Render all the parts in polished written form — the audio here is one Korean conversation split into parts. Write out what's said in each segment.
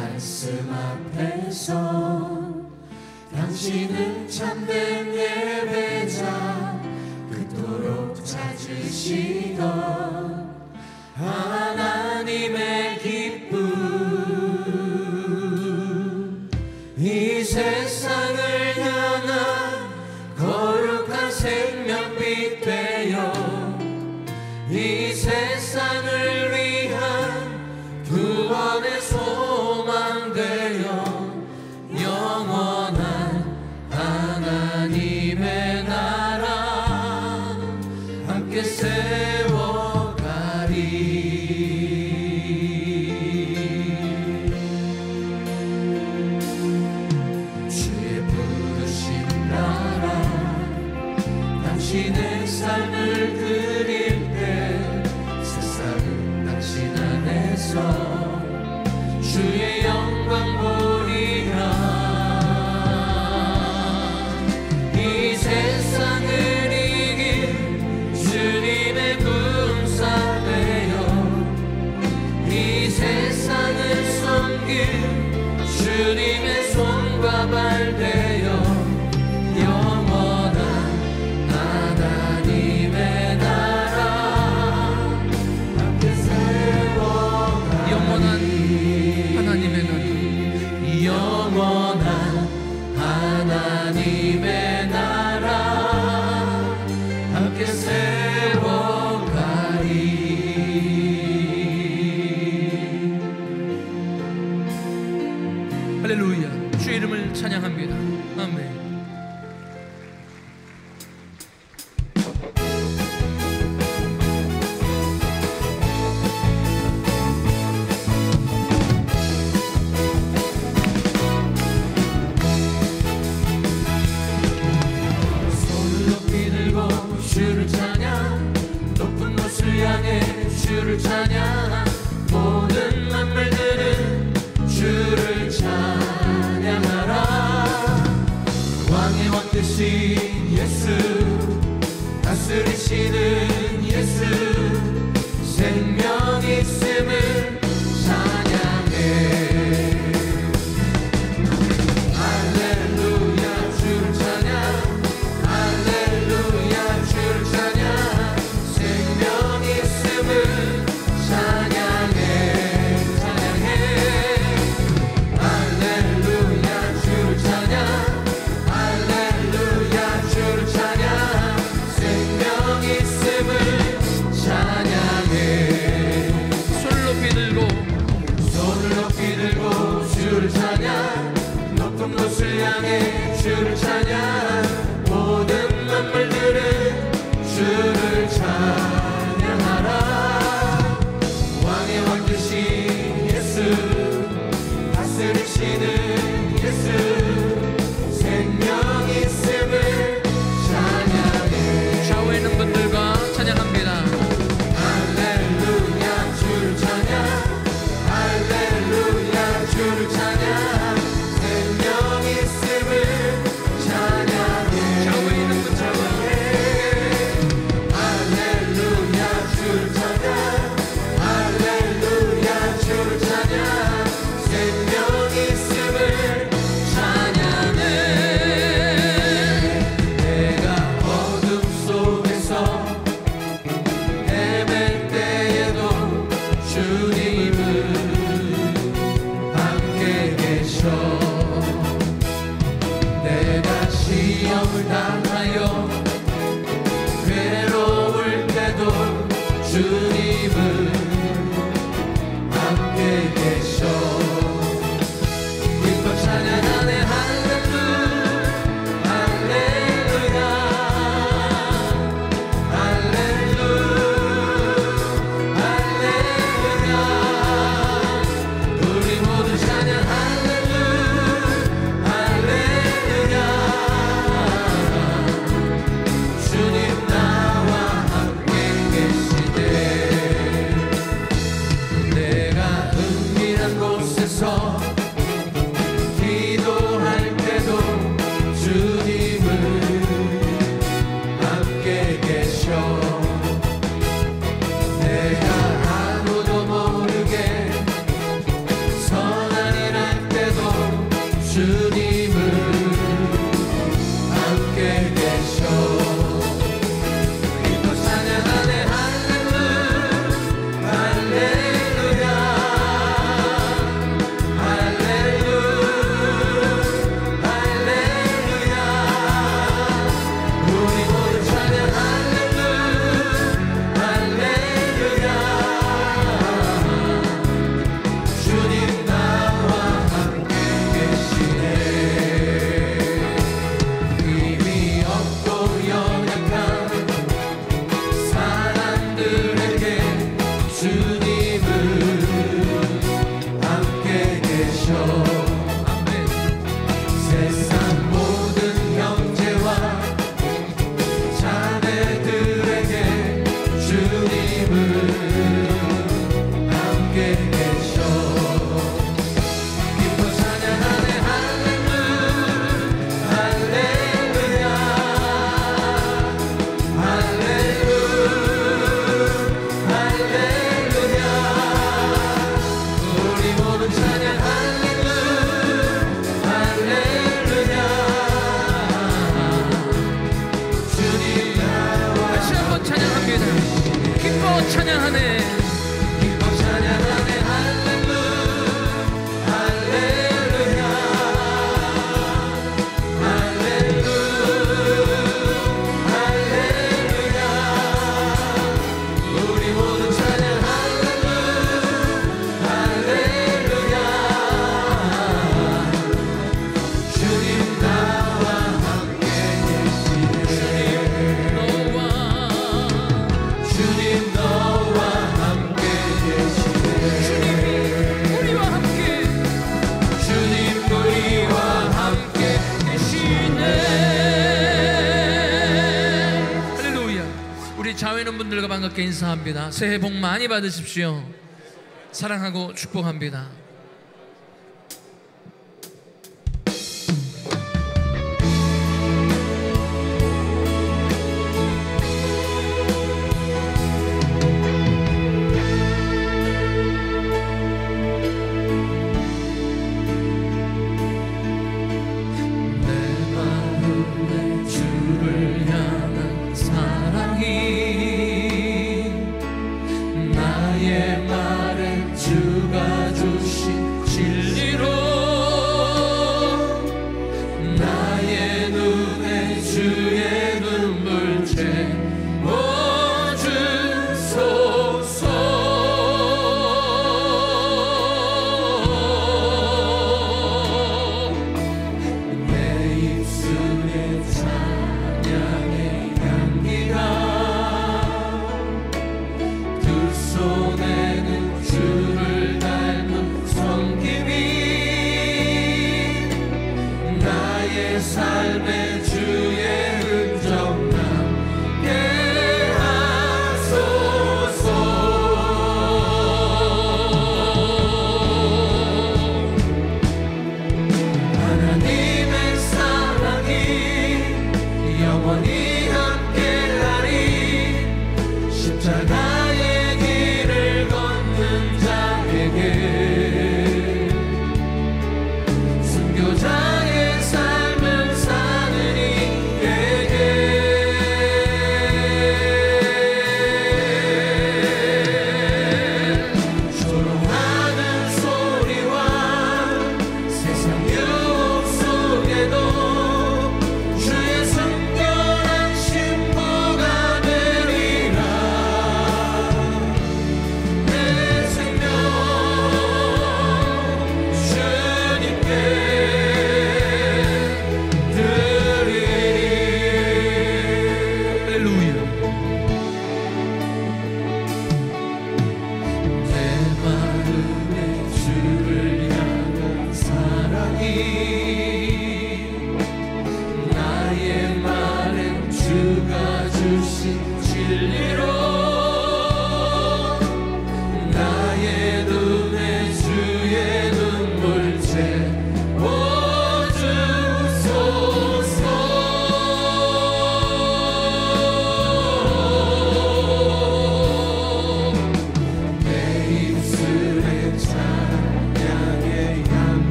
말씀 앞에서 당신은 참된 예배자 그토록 찾으시던 하나님의 기쁨 이 세상을 향한 거룩한 생명빛 되어 이 세상을 위한 구원의 소망 되어 영원한 하나님의 나라 함께 세워가리. 주의 부르신 나라 당신의 삶을 드릴 때 세상은 당신 안에서 주의 영광 보리라. 이 세상을 이긴 주님의 군사 되어 이 세상을 섬긴 주님의 손과 발 되어 영원한 하나님의 나라 함께 세워가리. 영원한 하나님의 나라 영원한 하나님의 나라 함께 세워가리. 할렐루야. 주의 이름을 찬양합니다. 아멘. 주를 찬양 높은 곳을 향해 주를 찬양 모든 만물들은 주를 찬양하라. 왕의 왕 되신 예수 다스리시는 예수 생명 있음을 찬양해. 할렐루야 주를 찬양 할렐루야 주를 찬양 생명 있음을 찬양해 찬양해. 할렐루야 주를 찬양 할렐루야 주를 찬양 생명 있음을 찬양해. 손을 높이 들고 주를 찬양 높은 곳을 향해 주를 찬양 모든 만물들은 주를 찬양하라. 왕의 왕 되신 예수 다스리시는 예수 생명 있음을 찬양해. 좌우에 있는 분들과 찬양합니다. 할렐루야 주를 찬양 할렐루야 주를 찬양 생명 있음을 찬양해. 좌우에 있는 분 찬양해. 할렐루야 주를 찬양 할렐루야 주를 찬양 생명 있음을 찬양해. 내가 어둠 속에서 헤맬 때에도 주님은 함께 계셔. 내가 시험을 당하여 괴로울 때도 주님은 함께 계셔. 세상 모든 형제와 자매들에게 주님을 함께 계셔 기뻐 찬양하네 할렐루야 할렐루야 우리 모두 찬양 할렐루야 주님 나와 다시 한번 찬양합니다. 기뻐 찬양하네. 기뻐 찬양하네 할렐루야 할렐루야 우리 모두 찬양 할렐루야 주님 나와 함께 계시네 주님 너와 함께 계시네 우리와 함께 주님 우리와 함께 계시네. 할렐루야. 우리 자외 있는 분들과 반갑게 인사합니다. 새해 복 많이 받으십시오. 사랑하고 축복합니다. 내 마음에 주를 향한 사랑이 나의 말에 주가 주신 진리로 나의 눈에 주의 눈물채 모주소서 내 입술에 찬양의 향기가 두 손에는 주를 닮은 섬김이 나의 삶에 주의 흔적 남게 하소서 하나님의 사랑이 영원히 함께하리 십자가의 길을 걷는 자에게 순교자의 삶을 사는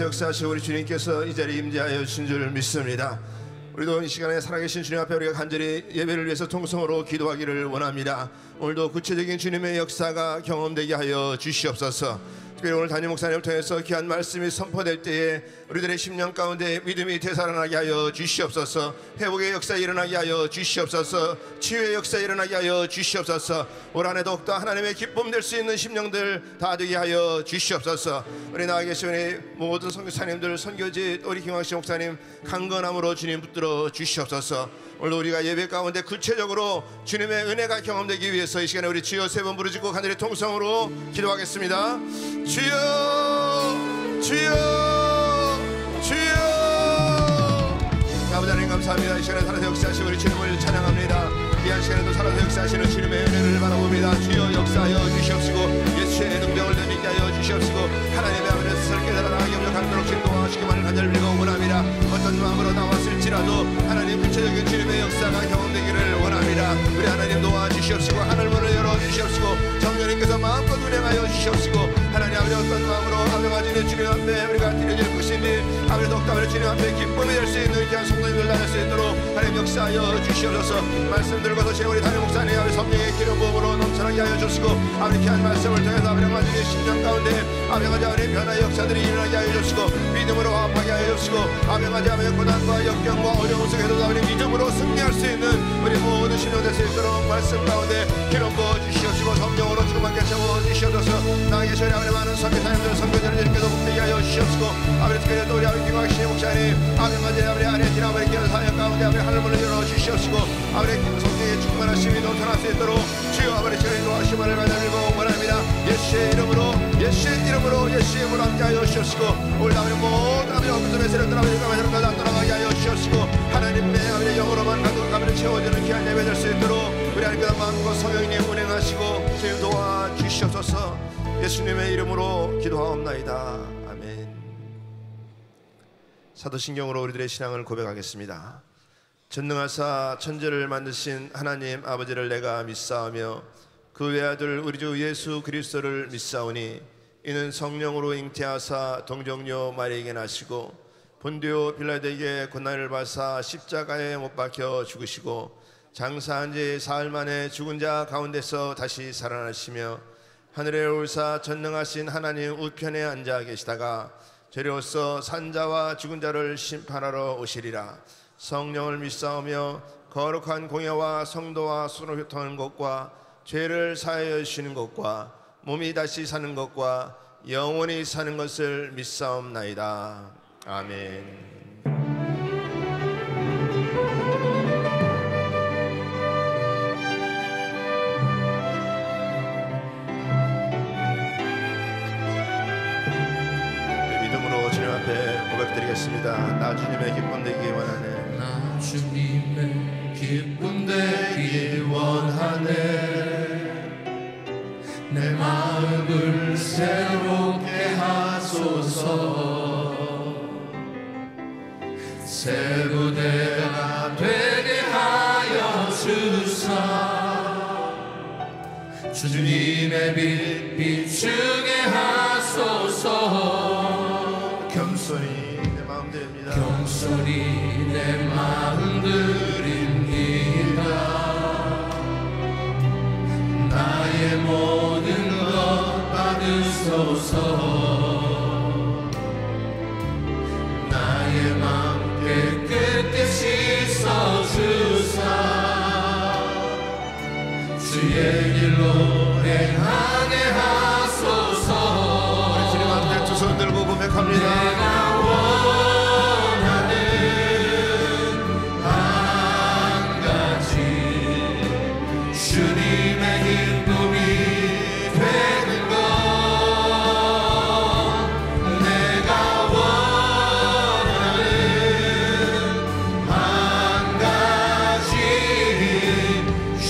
살아서 역사하시고 우리 주님께서 이 자리에 임재하여 주신 줄 믿습니다. 우리도 이 시간에 살아계신 주님 앞에 우리가 간절히 예배를 위해서 통성으로 기도하기를 원합니다. 오늘도 구체적인 주님의 역사가 경험되게 하여 주시옵소서. 특별히 오늘 담임 목사님을 통해서 귀한 말씀이 선포될 때에 우리들의 심령 가운데 믿음이 되살아나게 하여 주시옵소서. 회복의 역사 일어나게 하여 주시옵소서. 치유의 역사 일어나게 하여 주시옵소서. 올 한해 더욱더 하나님의 기쁨 될 수 있는 심령들 다 되게 하여 주시옵소서. 우리 나와 계신 우리 모든 선교사님들, 선교지 우리 김광식 목사님 강건함으로 주님 붙들어 주시옵소서. 오늘 우리가 예배 가운데 구체적으로 주님의 은혜가 경험되기 위해서 이 시간에 우리 주여 세 번 부르짖고 간절히 통성으로 기도하겠습니다. 주여, 주여, 주여. 아버지 하나님 감사합니다. 이 시간에 살아서 역사하시고 우리 주님을 찬양합니다. 이한 시간에도 살아서 역사하시는 주님의 은혜를 바라봅니다. 주여 역사하여 주시옵시고 예수의 능력을 믿게 하여 주시옵시고 하나님의 아버지의 뜻을 깨달아 나가게 하여 간도록 진동하시기만을 간절히 빌고 원합니다. 어떤 마음으로 나왔을지라도 하나님 구체적인 주님의 역사가 경험되기를 원합니다. 우리 하나님 도와주시옵시고 하늘문을 열어주시옵시고 성령님께서 마음껏 운행하여 주시옵시고 하나님 아버지 어떤 마음으로 아버지 주님 앞에 우리가 드려질 것인지 아버지 독담을 주님 앞에 기쁨이 될 수 있는 귀한 성도님들 나눌 수 있도록 하나님 역사하여 주시옵소서. 말씀 들고서 제 우리 담임 목사님 아버지 성령의 기름 부음으로 넘쳐나게 하여 주시고 아버지 귀한 말씀을 통해서 아버지 아버지의 심령 가운데 아버지 아버지 변화의 역사들이 일어나게 하여 주시고 믿음으로 화합하게 하여 주시고 아버지 아버지 고난과 역경과 어려움 속에서도 아버지 믿음으로 승리할 수 있는 우리 모든 심령 될 수 있도록 말씀 가운데 기름 부어 주시옵시고 성령으로 주님께 채워 주시옵소서. 나와 계신 아버지 많은 선교사님들 선교자를 주님께서 붙들게 하여 주시옵시고 아버지 특별히 또 우리 아버지 김광식 목사님 아버지 아버지 아내팀 아버지 기한 사역 가운데 아버지 하늘문을 열어 주시옵시고 아버지 성령의 충만하심이 넘쳐날 수 있도록 주여 아버지 저희 도와주심을 받아들고 원합니다. 예수의 이름으로 예수의 이름으로 예수의 이름으로 함께하여 주시옵시고 오늘 아버지 모든 아버지 어떤 세력들 아버지 가면서 다 떠나가게 하여 주시옵시고 하나님의 아버지 영으로만 가득 가면을 채워주는 귀한 예배 될 수 있도록 우리 하나님께서 마음과 성령님 운행하시고 주님 도와주시옵소서. 예수님의 이름으로 기도하옵나이다. 아멘. 사도신경으로 우리들의 신앙을 고백하겠습니다. 전능하사 천지를 만드신 하나님 아버지를 내가 믿사오며 그 외아들 우리 주 예수 그리스도를 믿사오니 이는 성령으로 잉태하사 동정녀 마리에게 나시고 본디오 빌라도에게 고난을 받사 십자가에 못 박혀 죽으시고 장사한 지 사흘 만에 죽은 자 가운데서 다시 살아나시며 하늘에 올사 전능하신 하나님 우편에 앉아 계시다가 저리로서 산자와 죽은 자를 심판하러 오시리라. 성령을 믿사오며 거룩한 공예와 성도와 서로 교통하는 것과 죄를 사하여 주시는 것과 몸이 다시 사는 것과 영원히 사는 것을 믿사옵나이다. 아멘. 믿음으로 주님 앞에 고백드리겠습니다. 나 주님의 기쁨 되기 원하네. 나 주님의 기쁨 되기 원하네. 내 마음을 새롭게 하소서. 새 부대가 되게 하여 주사. 주님의 빛 비추게 하소서. 겸손히 내 마음 드립니다. 겸손히 내 마음 드립니다. 나의 모든 것 받으소서. 나의 마음 깨끗이 씻어주사. 주의 길로 행하게 하소서. 주님 앞에 두 손 들고 고백합니다. 내가 원하는 한 가지 주님의 기쁨이 되는 것. 내가 원하는 한 가지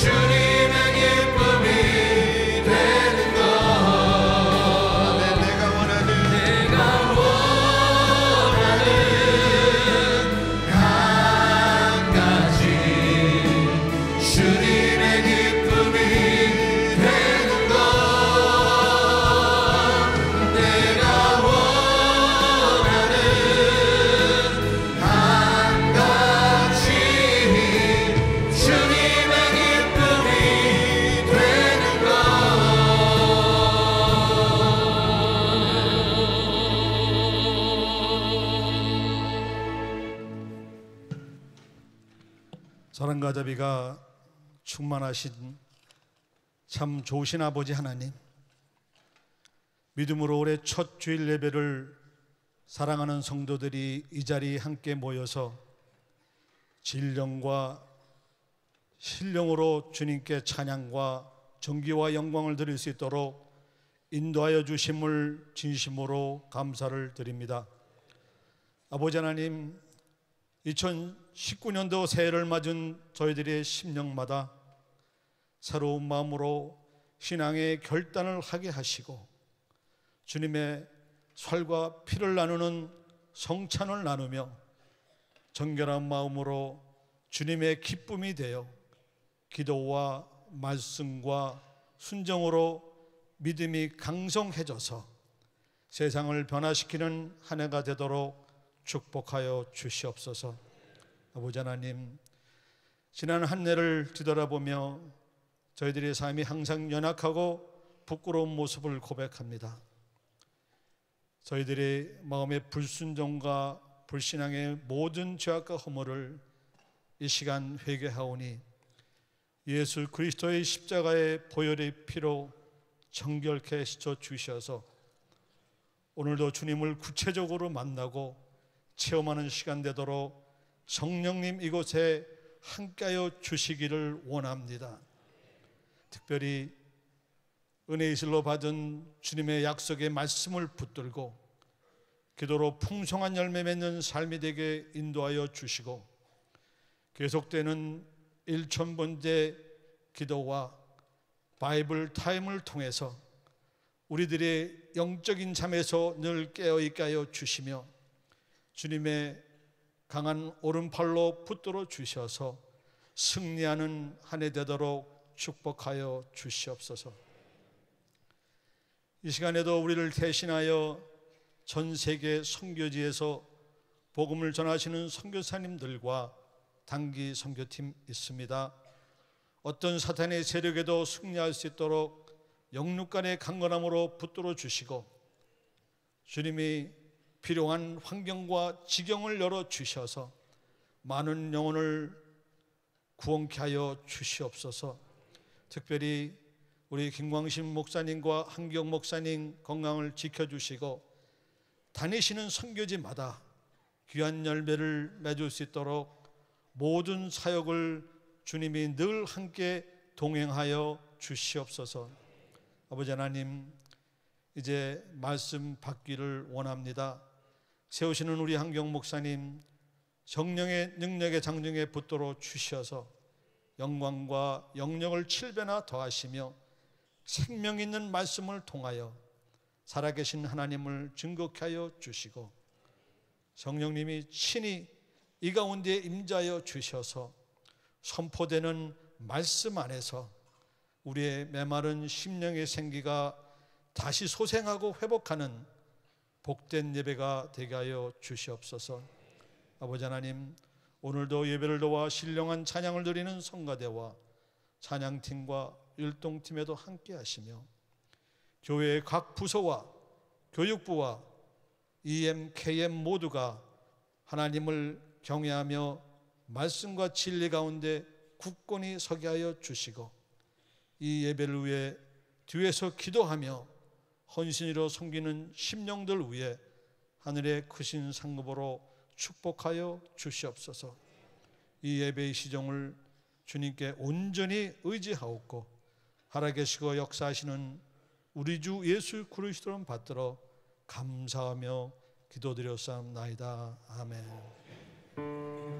주님의 기쁨이 되는 사랑과 자비가 충만하신 참 좋으신 아버지 하나님, 믿음으로 올해 첫 주일 예배를 사랑하는 성도들이 이 자리에 함께 모여서 진령과 신령으로 주님께 찬양과 정기와 영광을 드릴 수 있도록 인도하여 주심을 진심으로 감사를 드립니다. 아버지 하나님, 2019년도 새해를 맞은 저희들의 심령마다 새로운 마음으로 신앙의 결단을 하게 하시고 주님의 살과 피를 나누는 성찬을 나누며 정결한 마음으로 주님의 기쁨이 되어 기도와 말씀과 순종으로 믿음이 강성해져서 세상을 변화시키는 한 해가 되도록 축복하여 주시옵소서. 아버지 하나님, 지난 한 해를 뒤돌아보며 저희들의 삶이 항상 연약하고 부끄러운 모습을 고백합니다. 저희들의 마음의 불순종과 불신앙의 모든 죄악과 허물을 이 시간 회개하오니 예수 그리스도의 십자가의 보혈의 피로 정결케 씻어 주셔서 오늘도 주님을 구체적으로 만나고 체험하는 시간 되도록 성령님 이곳에 함께하여 주시기를 원합니다. 특별히 은혜의 실로 받은 주님의 약속의 말씀을 붙들고 기도로 풍성한 열매 맺는 삶이 되게 인도하여 주시고 계속되는 1000번째 기도와 바이블 타임을 통해서 우리들의 영적인 잠에서 늘 깨어있게 하여 주시며 주님의 강한 오른팔로 붙들어 주셔서 승리하는 한 해 되도록 축복하여 주시옵소서. 이 시간에도 우리를 대신하여 전 세계 선교지에서 복음을 전하시는 선교사님들과 단기 선교팀 있습니다. 어떤 사탄의 세력에도 승리할 수 있도록 영육간의 강건함으로 붙들어 주시고 주님이 필요한 환경과 지경을 열어 주셔서 많은 영혼을 구원케 하여 주시옵소서. 특별히 우리 김광신 목사님과 한경 목사님 건강을 지켜주시고 다니시는 선교지마다 귀한 열매를 맺을 수 있도록 모든 사역을 주님이 늘 함께 동행하여 주시옵소서. 아버지 하나님, 이제 말씀 받기를 원합니다. 세우시는 우리 한경 목사님 성령의 능력의 장중에 붙들어 주셔서 영광과 영력을 7배나 더하시며 생명 있는 말씀을 통하여 살아계신 하나님을 증거케 하여 주시고 성령님이 친히 이 가운데 임자하여 주셔서 선포되는 말씀 안에서 우리의 메마른 심령의 생기가 다시 소생하고 회복하는 복된 예배가 되게 하여 주시옵소서. 아버지 하나님, 오늘도 예배를 도와 신령한 찬양을 드리는 성가대와 찬양팀과 율동팀에도 함께 하시며 교회의 각 부서와 교육부와 EM, KM 모두가 하나님을 경외하며 말씀과 진리 가운데 굳건히 서게 하여 주시고 이 예배를 위해 뒤에서 기도하며 헌신으로 섬기는 심령들 위해 하늘의 크신 상급으로 축복하여 주시옵소서. 이 예배의 시종을 주님께 온전히 의지하옵고 살아계시고 역사하시는 우리 주 예수 그리스도를 받들어 감사하며 기도드렸사옵나이다. 아멘.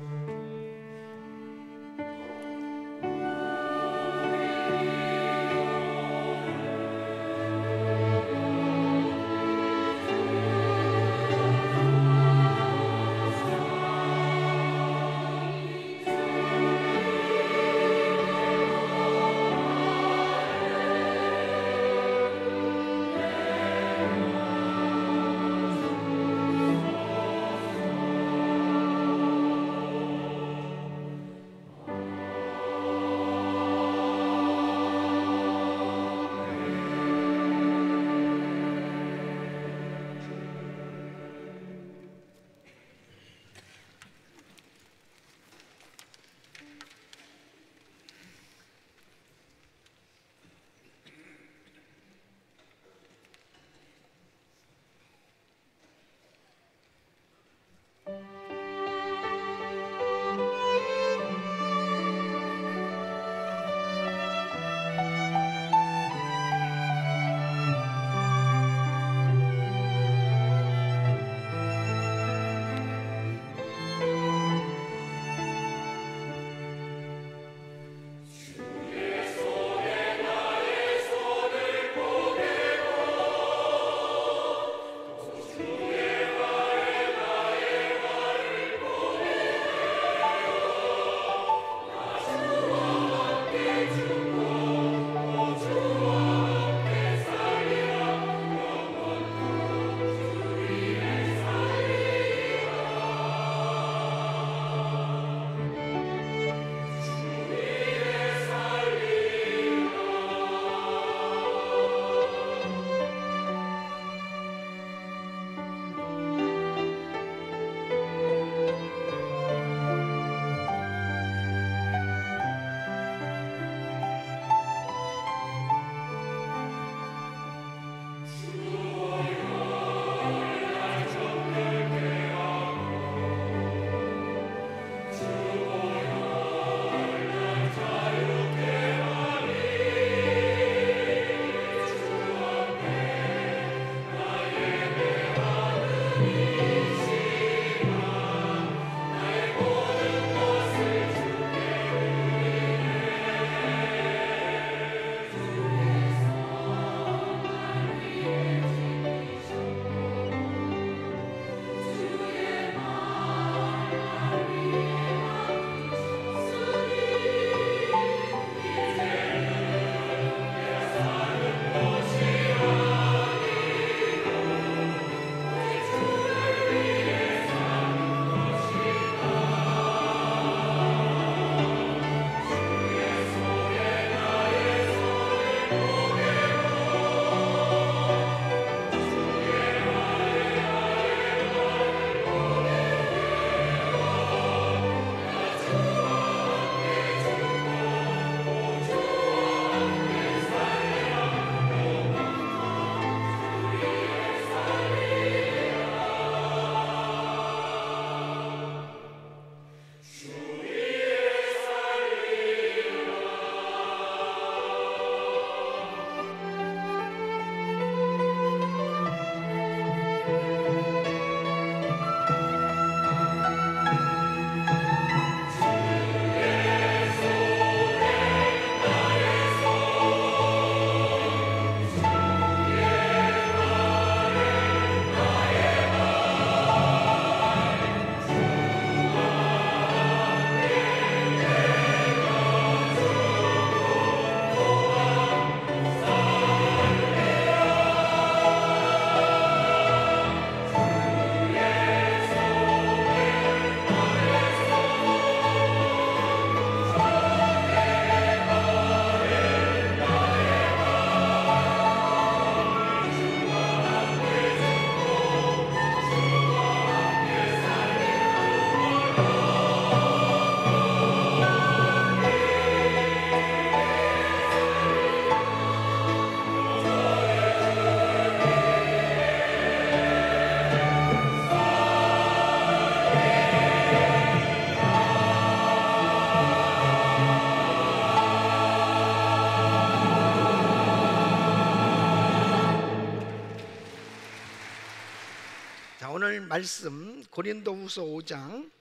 자, 오늘 말씀 고린도후서 5장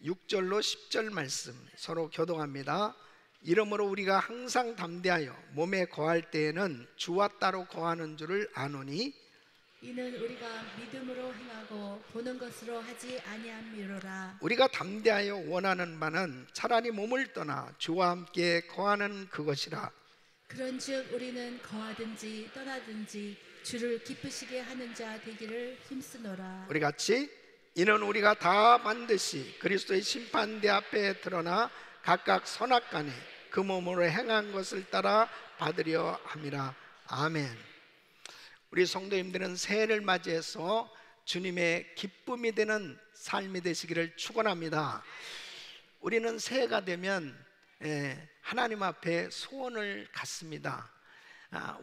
6절로 10절 말씀 서로 교독합니다. 이러므로 우리가 항상 담대하여 몸에 거할 때에는 주와 따로 거하는 줄을 아노니 이는 우리가 믿음으로 행하고 보는 것으로 하지 아니함이로라. 우리가 담대하여 원하는 바는 차라리 몸을 떠나 주와 함께 거하는 그것이라. 그런즉 우리는 거하든지 떠나든지 주를 기쁘시게 하는 자 되기를 힘쓰노라. 우리 같이 이는 우리가 다 반드시 그리스도의 심판대 앞에 드러나 각각 선악간에 그 몸으로 행한 것을 따라 받으려 함이라. 아멘. 우리 성도님들은 새해를 맞이해서 주님의 기쁨이 되는 삶이 되시기를 축원합니다. 우리는 새해가 되면 하나님 앞에 소원을 갖습니다.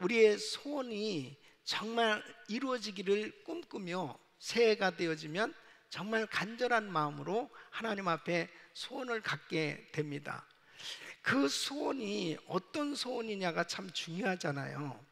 우리의 소원이 정말 이루어지기를 꿈꾸며 새해가 되어지면 정말 간절한 마음으로 하나님 앞에 소원을 갖게 됩니다. 그 소원이 어떤 소원이냐가 참 중요하잖아요.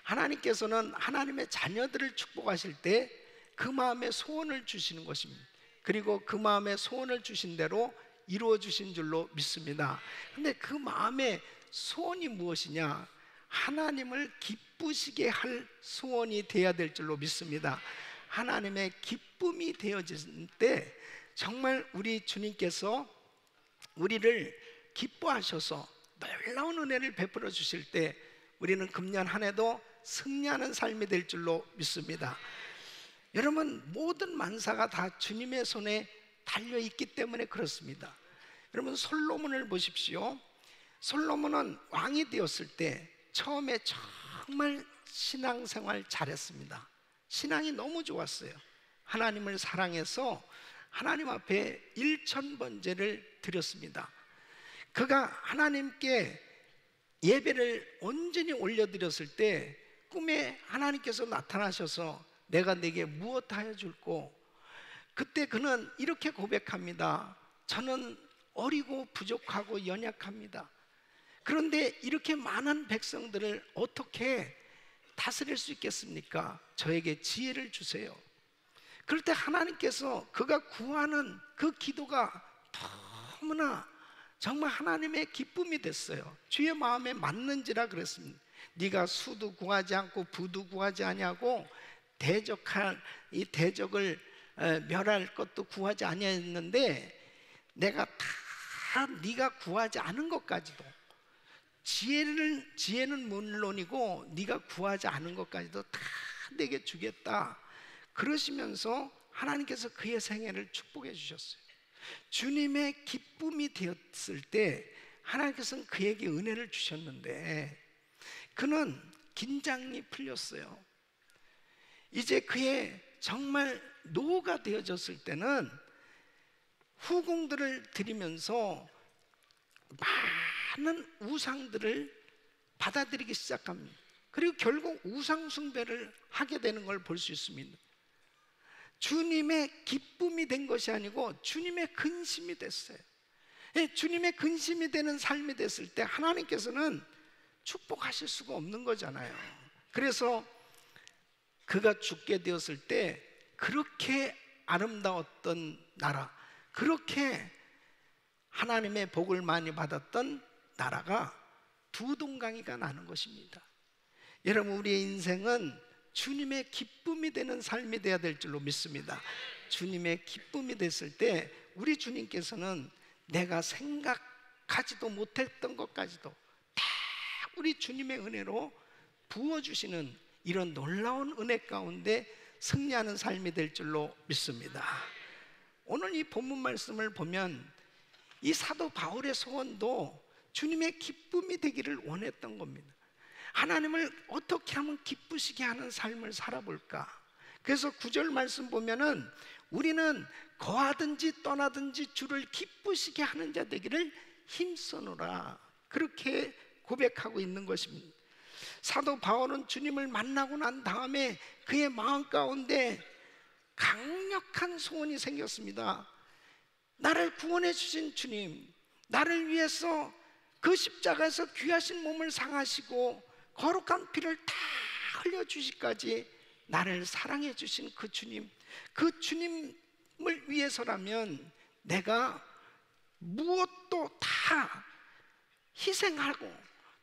하나님께서는 하나님의 자녀들을 축복하실 때 그 마음에 소원을 주시는 것입니다. 그리고 그 마음에 소원을 주신 대로 이루어 주신 줄로 믿습니다. 근데 그 마음의 소원이 무엇이냐? 하나님을 기쁘시게 할 소원이 되어야 될 줄로 믿습니다. 하나님의 기쁨이 되어질 때 정말 우리 주님께서 우리를 기뻐하셔서 놀라운 은혜를 베풀어 주실 때 우리는 금년 한 해도 승리하는 삶이 될 줄로 믿습니다. 여러분, 모든 만사가 다 주님의 손에 달려있기 때문에 그렇습니다. 여러분, 솔로몬을 보십시오. 솔로몬은 왕이 되었을 때 처음에 정말 신앙생활 잘했습니다. 신앙이 너무 좋았어요. 하나님을 사랑해서 하나님 앞에 1000번제를 드렸습니다. 그가 하나님께 예배를 온전히 올려드렸을 때 꿈에 하나님께서 나타나셔서 내가 네게 무엇하여 줄꼬? 그때 그는 이렇게 고백합니다. 저는 어리고 부족하고 연약합니다. 그런데 이렇게 많은 백성들을 어떻게 다스릴 수 있겠습니까? 저에게 지혜를 주세요. 그럴 때 하나님께서 그가 구하는 그 기도가 너무나 정말 하나님의 기쁨이 됐어요. 주의 마음에 맞는지라 그랬습니다. 네가 수도 구하지 않고 부도 구하지 아니하고 대적할 이 대적을 멸할 것도 구하지 아니했는데 내가 다 네가 구하지 않은 것까지도 지혜는 물론이고 네가 구하지 않은 것까지도 다 내게 주겠다. 그러시면서 하나님께서 그의 생애를 축복해 주셨어요. 주님의 기쁨이 되었을 때 하나님께서는 그에게 은혜를 주셨는데 그는 긴장이 풀렸어요. 이제 그의 정말 노가 되어졌을 때는 후궁들을 드리면서 많은 우상들을 받아들이기 시작합니다. 그리고 결국 우상 숭배를 하게 되는 걸 볼 수 있습니다. 주님의 기쁨이 된 것이 아니고 주님의 근심이 됐어요. 주님의 근심이 되는 삶이 됐을 때 하나님께서는 축복하실 수가 없는 거잖아요. 그래서 그가 죽게 되었을 때 그렇게 아름다웠던 나라, 그렇게 하나님의 복을 많이 받았던 나라가 두 동강이가 나는 것입니다. 여러분, 우리의 인생은 주님의 기쁨이 되는 삶이 되어야 될 줄로 믿습니다. 주님의 기쁨이 됐을 때 우리 주님께서는 내가 생각하지도 못했던 것까지도 다 우리 주님의 은혜로 부어주시는 이런 놀라운 은혜 가운데 승리하는 삶이 될 줄로 믿습니다. 오늘 이 본문 말씀을 보면 이 사도 바울의 소원도 주님의 기쁨이 되기를 원했던 겁니다. 하나님을 어떻게 하면 기쁘시게 하는 삶을 살아볼까? 그래서 9절 말씀 보면은 우리는 거하든지 떠나든지 주를 기쁘시게 하는 자 되기를 힘써노라, 그렇게 고백하고 있는 것입니다. 사도 바울은 주님을 만나고 난 다음에 그의 마음 가운데 강력한 소원이 생겼습니다. 나를 구원해 주신 주님, 나를 위해서 그 십자가에서 귀하신 몸을 상하시고 거룩한 피를 다 흘려주시기까지 나를 사랑해 주신 그 주님, 그 주님을 위해서라면 내가 무엇도 다 희생하고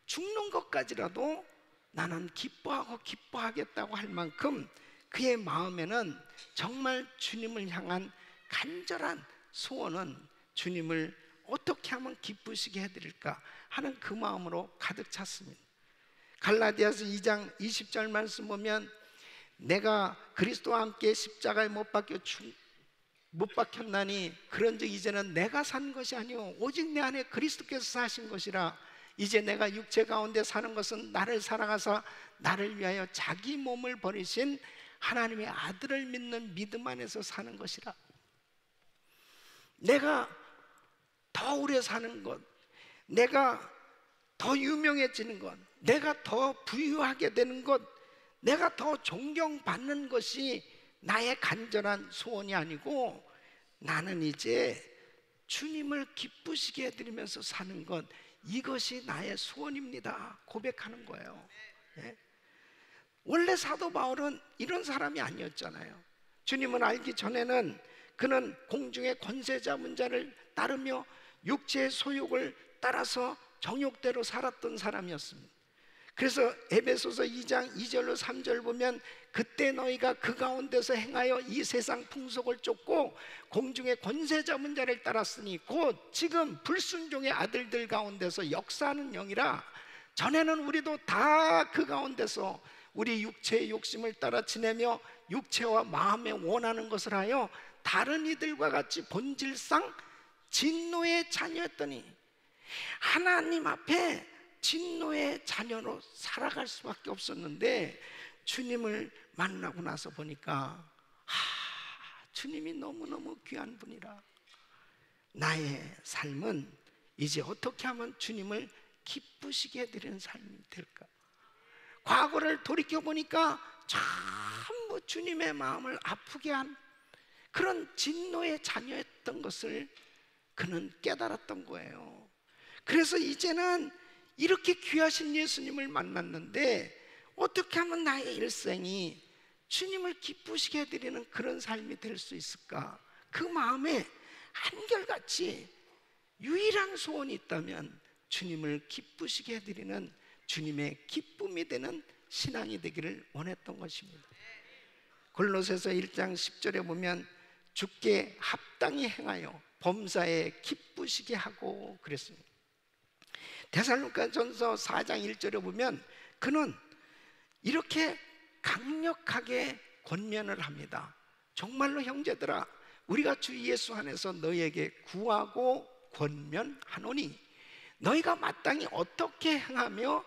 죽는 것까지라도 나는 기뻐하고 기뻐하겠다고 할 만큼 그의 마음에는 정말 주님을 향한 간절한 소원은 주님을 어떻게 하면 기쁘시게 해드릴까 하는 그 마음으로 가득 찼습니다. 갈라디아서 2장 20절 말씀 보면 내가 그리스도와 함께 십자가에 못 박혔나니 그런즉 이제는 내가 산 것이 아니오 오직 내 안에 그리스도께서 사신 것이라. 이제 내가 육체 가운데 사는 것은 나를 사랑하사 나를 위하여 자기 몸을 버리신 하나님의 아들을 믿는 믿음 안에서 사는 것이라. 내가 더 오래 사는 것, 내가 더 유명해지는 것, 내가 더 부유하게 되는 것, 내가 더 존경받는 것이 나의 간절한 소원이 아니고 나는 이제 주님을 기쁘시게 해드리면서 사는 것, 이것이 나의 소원입니다 고백하는 거예요. 예? 원래 사도 바울은 이런 사람이 아니었잖아요. 주님을 알기 전에는 그는 공중의 권세 잡은 자를 따르며 육체의 소욕을 따라서 정욕대로 살았던 사람이었습니다. 그래서 에베소서 2장 2절로 3절 보면 그때 너희가 그 가운데서 행하여 이 세상 풍속을 쫓고 공중의 권세 잡은 자를 따랐으니 곧 지금 불순종의 아들들 가운데서 역사하는 영이라. 전에는 우리도 다 그 가운데서 우리 육체의 욕심을 따라 지내며 육체와 마음에 원하는 것을 하여 다른 이들과 같이 본질상 진노의 자녀였더니 하나님 앞에 진노의 자녀로 살아갈 수밖에 없었는데 주님을 만나고 나서 보니까 주님이 너무너무 귀한 분이라. 나의 삶은 이제 어떻게 하면 주님을 기쁘시게 해드리는 삶이 될까? 과거를 돌이켜보니까 전부 주님의 마음을 아프게 한 그런 진노의 자녀였던 것을 그는 깨달았던 거예요. 그래서 이제는 이렇게 귀하신 예수님을 만났는데 어떻게 하면 나의 일생이 주님을 기쁘시게 해드리는 그런 삶이 될 수 있을까? 그 마음에 한결같이 유일한 소원이 있다면 주님을 기쁘시게 해드리는 주님의 기쁨이 되는 신앙이 되기를 원했던 것입니다. 골로새서 1장 10절에 보면 주께 합당히 행하여 범사에 기쁘시게 하고 그랬습니다. 데살로니가전서 4장 1절에 보면 그는 이렇게 강력하게 권면을 합니다. 정말로 형제들아 우리가 주 예수 안에서 너희에게 구하고 권면하노니 너희가 마땅히 어떻게 행하며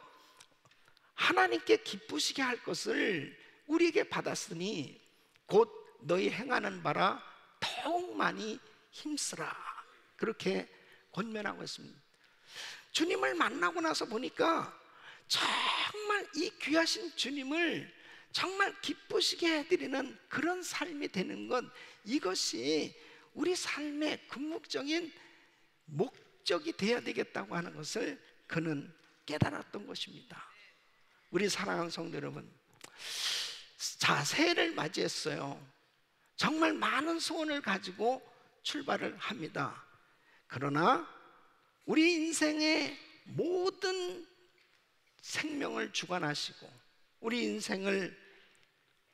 하나님께 기쁘시게 할 것을 우리에게 받았으니 곧 너희 행하는 바라 더욱 많이 힘쓰라. 그렇게 권면하고 있습니다. 주님을 만나고 나서 보니까 정말 이 귀하신 주님을 정말 기쁘시게 해드리는 그런 삶이 되는 것, 이것이 우리 삶의 궁극적인 목적이 되어야 되겠다고 하는 것을 그는 깨달았던 것입니다. 우리 사랑하는 성도 여러분, 자, 새해를 맞이했어요. 정말 많은 소원을 가지고 출발을 합니다. 그러나 우리 인생의 모든 생명을 주관하시고 우리 인생을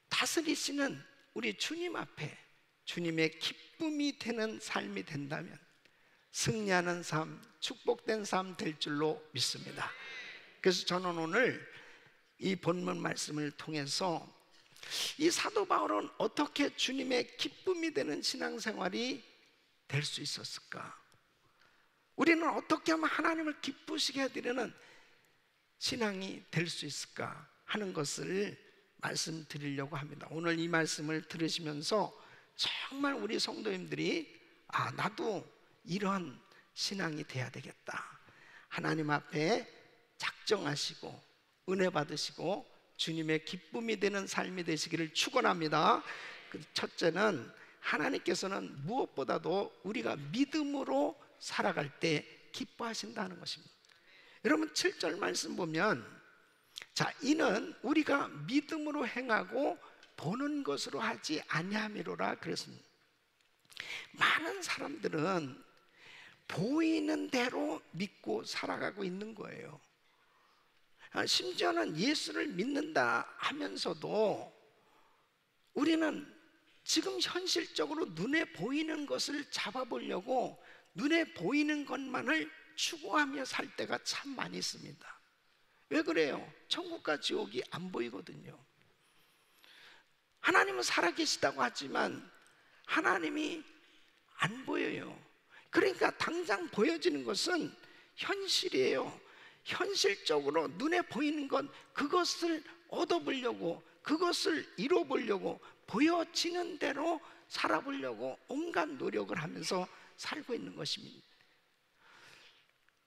다스리시는 우리 주님 앞에 주님의 기쁨이 되는 삶이 된다면 승리하는 삶, 축복된 삶 될 줄로 믿습니다. 그래서 저는 오늘 이 본문 말씀을 통해서 이 사도 바울은 어떻게 주님의 기쁨이 되는 신앙생활이 될 수 있었을까? 우리는 어떻게 하면 하나님을 기쁘시게 해드리는 신앙이 될 수 있을까 하는 것을 말씀드리려고 합니다. 오늘 이 말씀을 들으시면서 정말 우리 성도님들이 나도 이런 신앙이 돼야 되겠다, 하나님 앞에 작정하시고 은혜 받으시고 주님의 기쁨이 되는 삶이 되시기를 축원합니다. 첫째는 하나님께서는 무엇보다도 우리가 믿음으로 살아갈 때 기뻐하신다는 것입니다. 여러분 7절 말씀 보면, 자, 이는 우리가 믿음으로 행하고 보는 것으로 하지 아니함이로라 그랬습니다. 많은 사람들은 보이는 대로 믿고 살아가고 있는 거예요. 심지어는 예수를 믿는다 하면서도 우리는 지금 현실적으로 눈에 보이는 것을 잡아보려고 눈에 보이는 것만을 추구하며 살 때가 참 많이 있습니다. 왜 그래요? 천국과 지옥이 안 보이거든요. 하나님은 살아계시다고 하지만 하나님이 안 보여요. 그러니까 당장 보여지는 것은 현실이에요. 현실적으로 눈에 보이는 것, 그것을 얻어보려고, 그것을 이뤄보려고, 보여지는 대로 살아보려고 온갖 노력을 하면서 살고 있는 것입니다.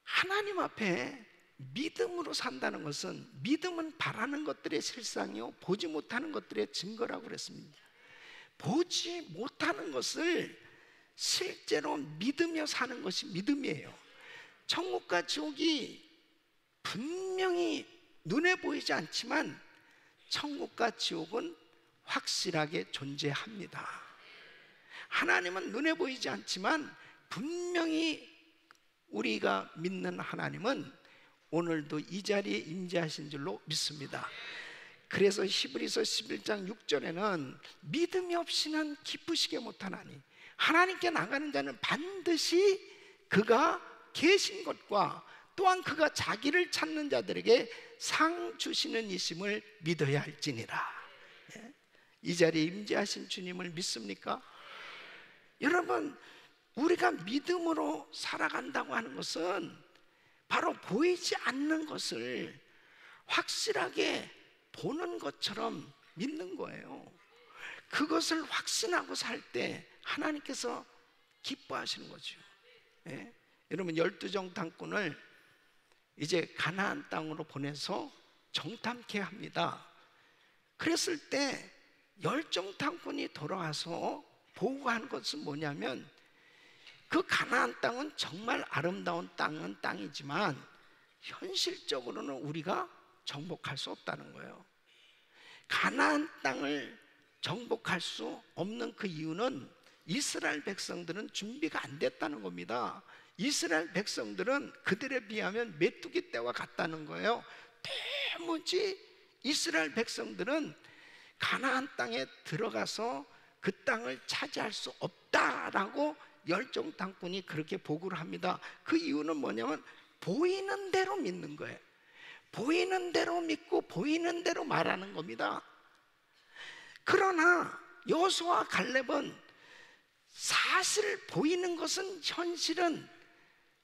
하나님 앞에 믿음으로 산다는 것은, 믿음은 바라는 것들의 실상이요 보지 못하는 것들의 증거라고 그랬습니다. 보지 못하는 것을 실제로 믿으며 사는 것이 믿음이에요. 천국과 지옥이 분명히 눈에 보이지 않지만 천국과 지옥은 확실하게 존재합니다. 하나님은 눈에 보이지 않지만 분명히 우리가 믿는 하나님은 오늘도 이 자리에 임재하신 줄로 믿습니다. 그래서 히브리서 11장 6절에는 믿음이 없이는 기쁘시게 못하나니 하나님께 나가는 자는 반드시 그가 계신 것과 또한 그가 자기를 찾는 자들에게 상 주시는 이심을 믿어야 할지니라. 이 자리에 임재하신 주님을 믿습니까? 여러분, 우리가 믿음으로 살아간다고 하는 것은 바로 보이지 않는 것을 확실하게 보는 것처럼 믿는 거예요. 그것을 확신하고 살 때 하나님께서 기뻐하시는 거죠. 예? 여러분, 12정탐꾼을 이제 가나안 땅으로 보내서 정탐케 합니다. 그랬을 때 10정탐꾼이 돌아와서 보고한 것은 뭐냐면, 그 가나안 땅은 정말 아름다운 땅이지만 현실적으로는 우리가 정복할 수 없다는 거예요. 가나안 땅을 정복할 수 없는 그 이유는 이스라엘 백성들은 준비가 안 됐다는 겁니다. 이스라엘 백성들은 그들에 비하면 메뚜기 떼와 같다는 거예요. 도무지 이스라엘 백성들은 가나안 땅에 들어가서 그 땅을 차지할 수 없다라고 열정탐꾼이 그렇게 보고를 합니다. 그 이유는 뭐냐면 보이는 대로 믿는 거예요. 보이는 대로 믿고 보이는 대로 말하는 겁니다. 그러나 여호수아와 갈렙은 사실 보이는 것은, 현실은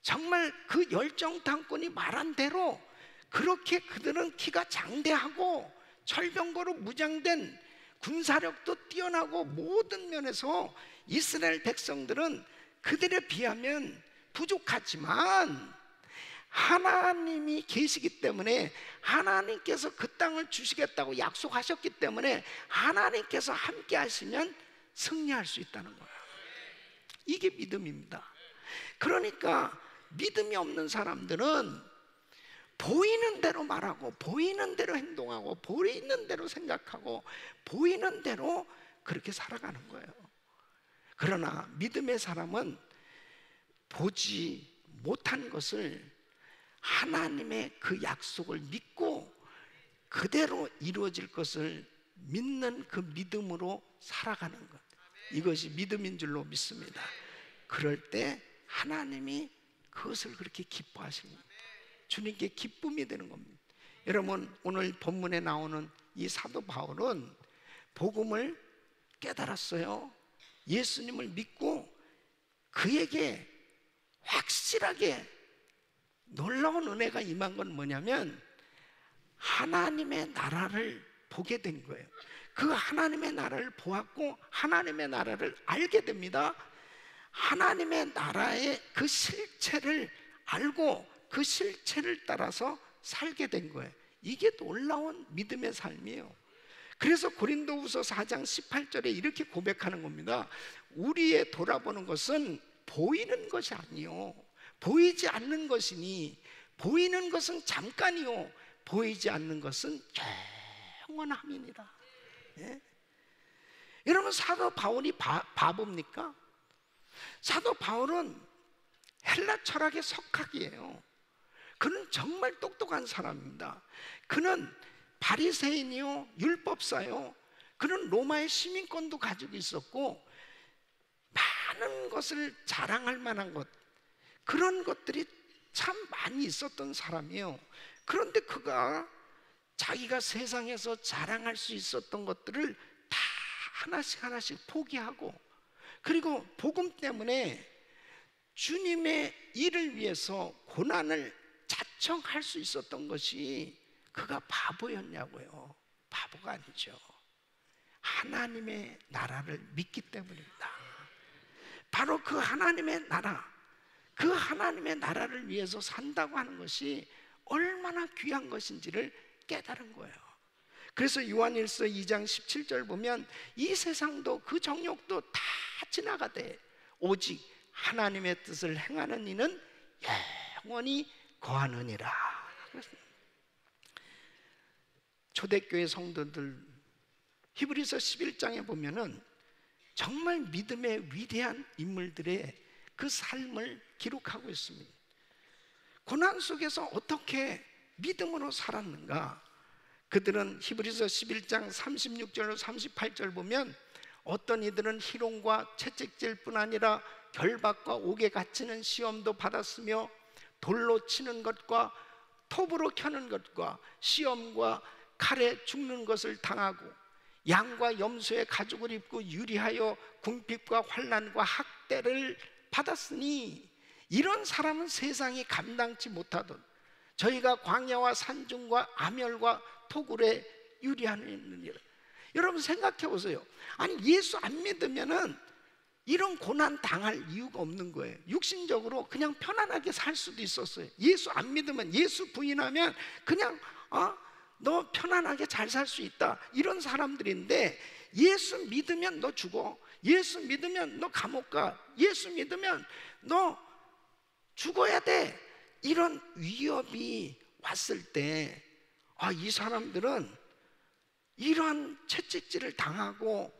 정말 그 열정탐꾼이 말한 대로 그렇게 그들은 키가 장대하고 철병거로 무장된 군사력도 뛰어나고 모든 면에서 이스라엘 백성들은 그들에 비하면 부족하지만 하나님이 계시기 때문에, 하나님께서 그 땅을 주시겠다고 약속하셨기 때문에 하나님께서 함께 하시면 승리할 수 있다는 거예요. 이게 믿음입니다. 그러니까 믿음이 없는 사람들은 보이는 대로 말하고 보이는 대로 행동하고 보이는 대로 생각하고 보이는 대로 그렇게 살아가는 거예요. 그러나 믿음의 사람은 보지 못한 것을, 하나님의 그 약속을 믿고 그대로 이루어질 것을 믿는 그 믿음으로 살아가는 것, 이것이 믿음인 줄로 믿습니다. 그럴 때 하나님이 그것을 그렇게 기뻐하십니다. 주님께 기쁨이 되는 겁니다. 여러분, 오늘 본문에 나오는 이 사도 바울은 복음을 깨달았어요. 예수님을 믿고 그에게 확실하게 놀라운 은혜가 임한 건 뭐냐면 하나님의 나라를 보게 된 거예요. 그 하나님의 나라를 보았고 하나님의 나라를 알게 됩니다. 하나님의 나라의 그 실체를 알고 그 실체를 따라서 살게 된 거예요. 이게 놀라운 믿음의 삶이에요. 그래서 고린도후서 4장 18절에 이렇게 고백하는 겁니다. 우리의 돌아보는 것은 보이는 것이 아니요 보이지 않는 것이니, 보이는 것은 잠깐이요 보이지 않는 것은 영원함이니라. 예? 여러분, 사도 바울이 바보입니까? 사도 바울은 헬라 철학의 석학이에요. 그는 정말 똑똑한 사람입니다. 그는 바리새인이요, 율법사요. 그는 로마의 시민권도 가지고 있었고 많은 것을 자랑할 만한 것, 그런 것들이 참 많이 있었던 사람이에요. 그런데 그가 자기가 세상에서 자랑할 수 있었던 것들을 다 하나씩 포기하고, 그리고 복음 때문에 주님의 일을 위해서 고난을 자청할 수 있었던 것이 그가 바보였냐고요. 바보가 아니죠. 하나님의 나라를 믿기 때문입니다. 바로 그 하나님의 나라, 그 하나님의 나라를 위해서 산다고 하는 것이 얼마나 귀한 것인지를 깨달은 거예요. 그래서 요한일서 2장 17절 보면 이 세상도 그 정욕도 다 지나가되 오직 하나님의 뜻을 행하는 이는 영원히 거하느니라. 초대교회 성도들 히브리서 11장에 보면은 정말 믿음의 위대한 인물들의 그 삶을 기록하고 있습니다. 고난 속에서 어떻게 믿음으로 살았는가? 그들은 히브리서 11장 36절 38절 보면 어떤 이들은 희롱과 채찍질 뿐 아니라 결박과 옥에 갇히는 시험도 받았으며 돌로 치는 것과 톱으로 켜는 것과 시험과 칼에 죽는 것을 당하고 양과 염소의 가죽을 입고 유리하여 궁핍과 환난과 학대를 받았으니 이런 사람은 세상이 감당치 못하던 저희가 광야와 산중과 암열과 토굴에 유리하느니라. 여러분 생각해 보세요. 아니 예수 안 믿으면은 이런 고난 당할 이유가 없는 거예요. 육신적으로 그냥 편안하게 살 수도 있었어요. 예수 안 믿으면, 예수 부인하면 그냥 너 편안하게 잘 살 수 있다, 이런 사람들인데 예수 믿으면 너 죽어, 예수 믿으면 너 감옥 가, 예수 믿으면 너 죽어야 돼, 이런 위협이 왔을 때 이 사람들은 이러한 채찍질을 당하고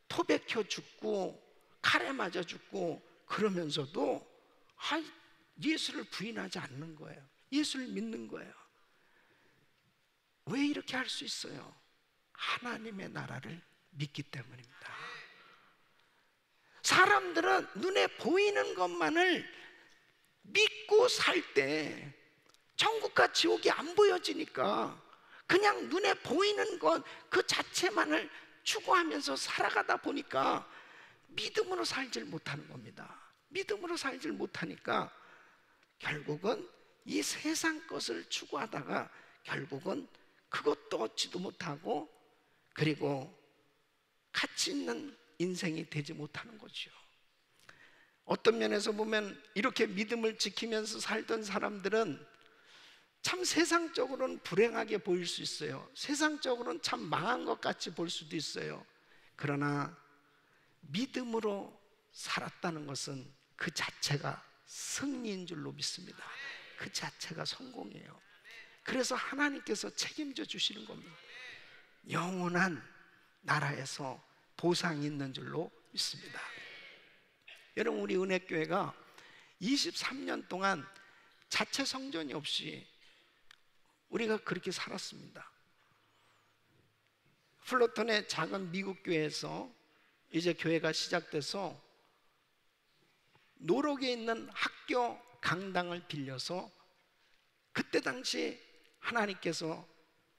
톱에 켜 죽고 칼에 맞아 죽고 그러면서도 예수를 부인하지 않는 거예요. 예수를 믿는 거예요. 왜 이렇게 할 수 있어요? 하나님의 나라를 믿기 때문입니다. 사람들은 눈에 보이는 것만을 믿고 살 때 천국과 지옥이 안 보여지니까 그냥 눈에 보이는 것 그 자체만을 추구하면서 살아가다 보니까 믿음으로 살질 못하는 겁니다. 믿음으로 살질 못하니까 결국은 이 세상 것을 추구하다가 결국은 그것도 얻지도 못하고 그리고 가치 있는 인생이 되지 못하는 거죠. 어떤 면에서 보면 이렇게 믿음을 지키면서 살던 사람들은 참 세상적으로는 불행하게 보일 수 있어요. 세상적으로는 참 망한 것 같이 볼 수도 있어요. 그러나 믿음으로 살았다는 것은 그 자체가 승리인 줄로 믿습니다. 그 자체가 성공이에요. 그래서 하나님께서 책임져 주시는 겁니다. 영원한 나라에서 보상이 있는 줄로 믿습니다. 여러분, 우리 은혜교회가 23년 동안 자체 성전이 없이 우리가 그렇게 살았습니다. 플로톤의 작은 미국 교회에서 이제 교회가 시작돼서 노록에 있는 학교 강당을 빌려서 그때 당시 하나님께서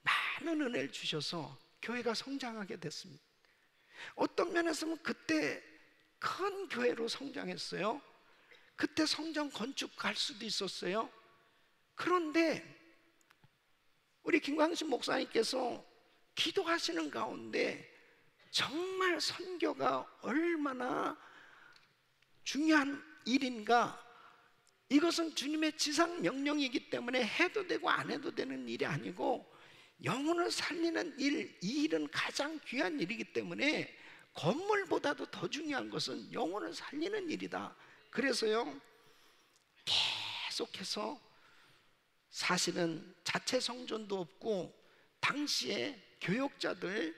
많은 은혜를 주셔서 교회가 성장하게 됐습니다. 어떤 면에서는 그때 큰 교회로 성장했어요. 그때 성전 건축할 수도 있었어요. 그런데 우리 김광신 목사님께서 기도하시는 가운데 정말 선교가 얼마나 중요한 일인가, 이것은 주님의 지상 명령이기 때문에 해도 되고 안 해도 되는 일이 아니고 영혼을 살리는 일, 이 일은 가장 귀한 일이기 때문에 건물보다도 더 중요한 것은 영혼을 살리는 일이다. 그래서요 계속해서 사실은 자체 성전도 없고 당시에 교역자들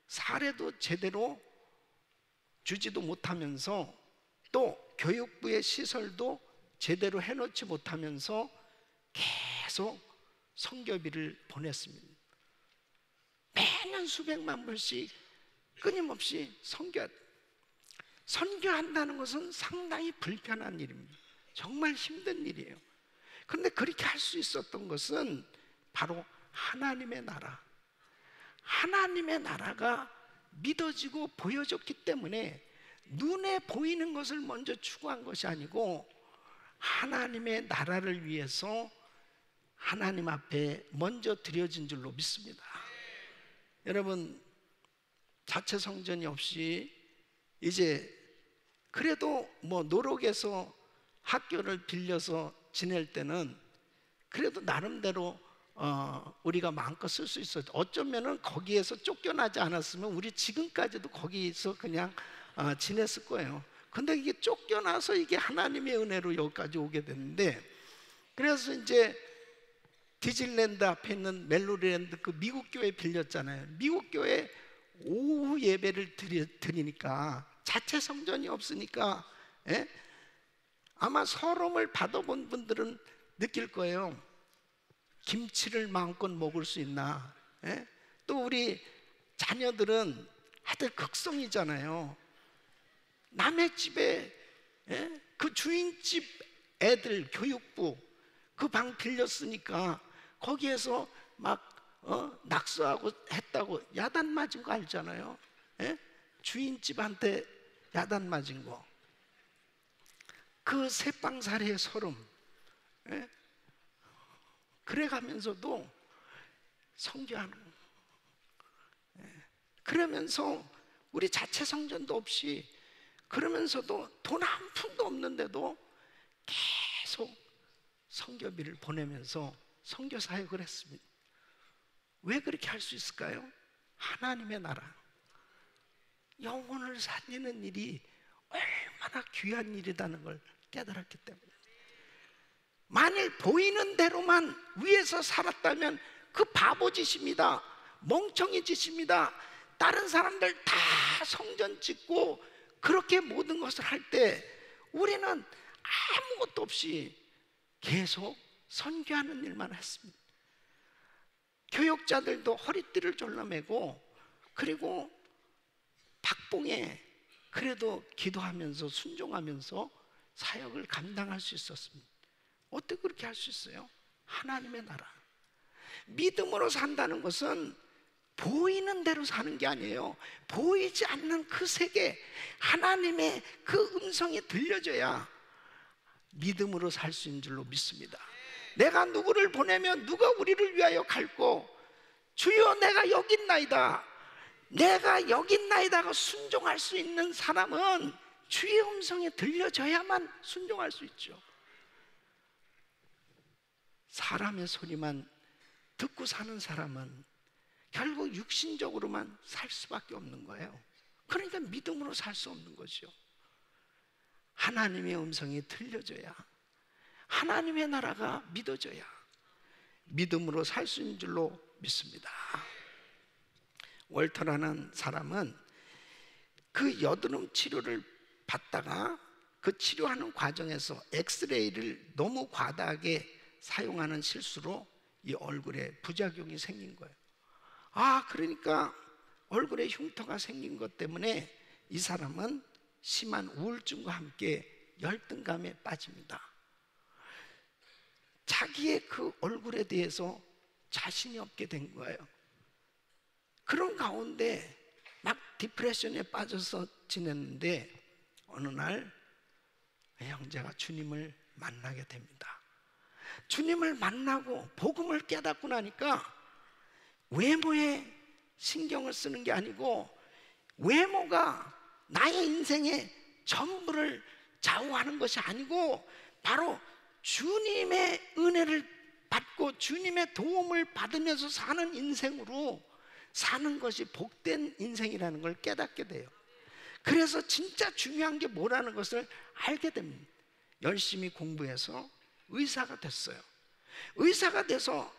사례도 제대로 주지도 못하면서 또 교육부의 시설도 제대로 해놓지 못하면서 계속 선교비를 보냈습니다. 매년 수백만 불씩 끊임없이 선교한다는 것은 상당히 불편한 일입니다. 정말 힘든 일이에요. 그런데 그렇게 할 수 있었던 것은 바로 하나님의 나라, 하나님의 나라가 믿어지고 보여졌기 때문에 눈에 보이는 것을 먼저 추구한 것이 아니고 하나님의 나라를 위해서 하나님 앞에 먼저 드려진 줄로 믿습니다. 여러분, 자체 성전이 없이 이제 그래도 뭐 노록에서 학교를 빌려서 지낼 때는 그래도 나름대로 우리가 마음껏 쓸 수 있었죠. 어쩌면은 거기에서 쫓겨나지 않았으면 우리 지금까지도 거기서 그냥 지냈을 거예요. 근데 이게 쫓겨나서 이게 하나님의 은혜로 여기까지 오게 됐는데, 그래서 이제 디즈니랜드 앞에 있는 멜로디랜드 그 미국 교회 빌렸잖아요. 미국 교회 오후 예배를 드리니까 자체 성전이 없으니까 아마 서름을 받아본 분들은 느낄 거예요. 김치를 마음껏 먹을 수 있나? 또 우리 자녀들은 다들 극성이잖아요. 남의 집에 그 주인집 애들 교육부 그 방 빌렸으니까 거기에서 막 낙서하고 했다고 야단 맞은 거 알잖아요. 주인집한테 야단 맞은 거. 그 새빵살이의 서름. 그래가면서도 선교하는 거. 그러면서 우리 자체 성전도 없이, 그러면서도 돈 한 푼도 없는데도 계속 선교비를 보내면서 선교 사역을 했습니다. 왜 그렇게 할 수 있을까요? 하나님의 나라, 영혼을 살리는 일이 얼마나 귀한 일이라는 걸 깨달았기 때문에. 만일 보이는 대로만 위에서 살았다면 그 바보 짓입니다. 멍청이 짓입니다. 다른 사람들 다 성전 짓고 그렇게 모든 것을 할 때 우리는 아무것도 없이 계속 선교하는 일만 했습니다. 교역자들도 허리띠를 졸라매고, 그리고 박봉에 그래도 기도하면서 순종하면서 사역을 감당할 수 있었습니다. 어떻게 그렇게 할 수 있어요? 하나님의 나라. 믿음으로 산다는 것은 보이는 대로 사는 게 아니에요. 보이지 않는 그 세계, 하나님의 그 음성이 들려줘야 믿음으로 살 수 있는 줄로 믿습니다. 내가 누구를 보내면 누가 우리를 위하여 갈고, 주여 내가 여기 있나이다, 내가 여기 있나이다가 순종할 수 있는 사람은 주의 음성이 들려줘야만 순종할 수 있죠. 사람의 소리만 듣고 사는 사람은 결국 육신적으로만 살 수밖에 없는 거예요. 그러니까 믿음으로 살 수 없는 거죠. 하나님의 음성이 들려줘야, 하나님의 나라가 믿어져야 믿음으로 살 수 있는 줄로 믿습니다. 월터라는 사람은 그 여드름 치료를 받다가 그 치료하는 과정에서 엑스레이를 너무 과다하게 사용하는 실수로 이 얼굴에 부작용이 생긴 거예요. 그러니까 얼굴에 흉터가 생긴 것 때문에 이 사람은 심한 우울증과 함께 열등감에 빠집니다. 자기의 그 얼굴에 대해서 자신이 없게 된 거예요. 그런 가운데 막 디프레션에 빠져서 지냈는데 어느 날 형제가 주님을 만나게 됩니다. 주님을 만나고 복음을 깨닫고 나니까 외모에 신경을 쓰는 게 아니고, 외모가 나의 인생의 전부를 좌우하는 것이 아니고 바로 주님의 은혜를 받고 주님의 도움을 받으면서 사는 인생으로 사는 것이 복된 인생이라는 걸 깨닫게 돼요. 그래서 진짜 중요한 게 뭐라는 것을 알게 됩니다. 열심히 공부해서 의사가 됐어요. 의사가 돼서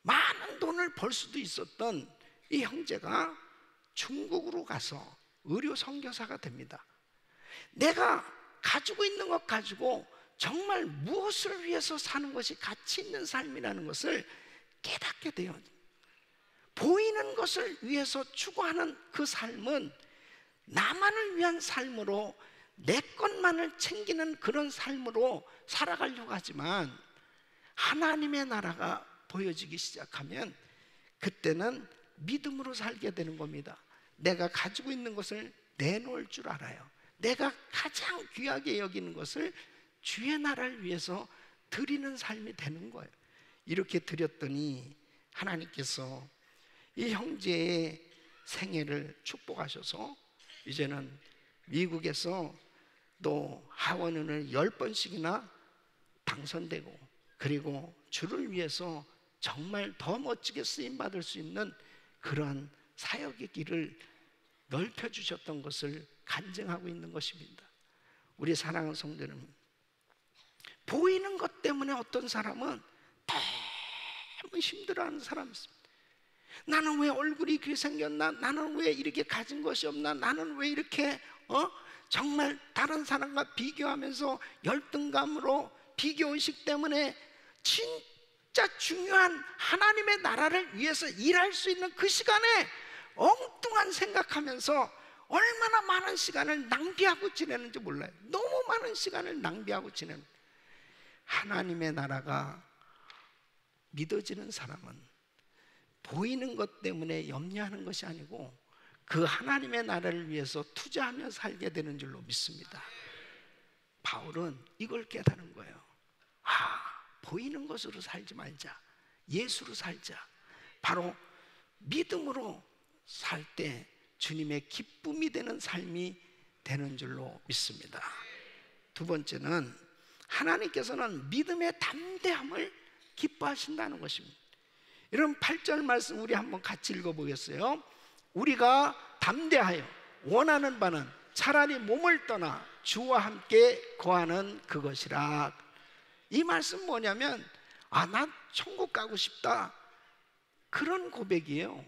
많은 돈을 벌 수도 있었던 이 형제가 중국으로 가서 의료 선교사가 됩니다. 내가 가지고 있는 것 가지고 정말 무엇을 위해서 사는 것이 가치 있는 삶이라는 것을 깨닫게 돼요. 보이는 것을 위해서 추구하는 그 삶은 나만을 위한 삶으로, 내 것만을 챙기는 그런 삶으로 살아가려고 하지만, 하나님의 나라가 보여지기 시작하면 그때는 믿음으로 살게 되는 겁니다. 내가 가지고 있는 것을 내놓을 줄 알아요. 내가 가장 귀하게 여기는 것을 주의 나라를 위해서 드리는 삶이 되는 거예요. 이렇게 드렸더니 하나님께서 이 형제의 생애를 축복하셔서 이제는 미국에서 또 하원을 10번씩이나 당선되고, 그리고 주를 위해서 정말 더 멋지게 쓰임받을 수 있는 그러한 사역의 길을 넓혀주셨던 것을 간증하고 있는 것입니다. 우리 사랑하는 성도 여러분, 보이는 것 때문에 어떤 사람은 너무 힘들어하는 사람이 있습니다. 나는 왜 얼굴이 이렇게 생겼나? 나는 왜 이렇게 가진 것이 없나? 나는 왜 이렇게 정말 다른 사람과 비교하면서 열등감으로, 비교의식 때문에 진짜 중요한 하나님의 나라를 위해서 일할 수 있는 그 시간에 엉뚱한 생각하면서 얼마나 많은 시간을 낭비하고 지내는지 몰라요. 너무 많은 시간을 낭비하고 지내는. 하나님의 나라가 믿어지는 사람은 보이는 것 때문에 염려하는 것이 아니고 그 하나님의 나라를 위해서 투자하며 살게 되는 줄로 믿습니다. 바울은 이걸 깨달은 거예요. 보이는 것으로 살지 말자. 예수로 살자. 바로 믿음으로 살 때 주님의 기쁨이 되는 삶이 되는 줄로 믿습니다. 두 번째는 하나님께서는 믿음의 담대함을 기뻐하신다는 것입니다. 이런 8절 말씀 우리 한번 같이 읽어보겠어요. 우리가 담대하여 원하는 바는 차라리 몸을 떠나 주와 함께 거하는 그것이라. 이 말씀 뭐냐면 나 천국 가고 싶다, 그런 고백이에요.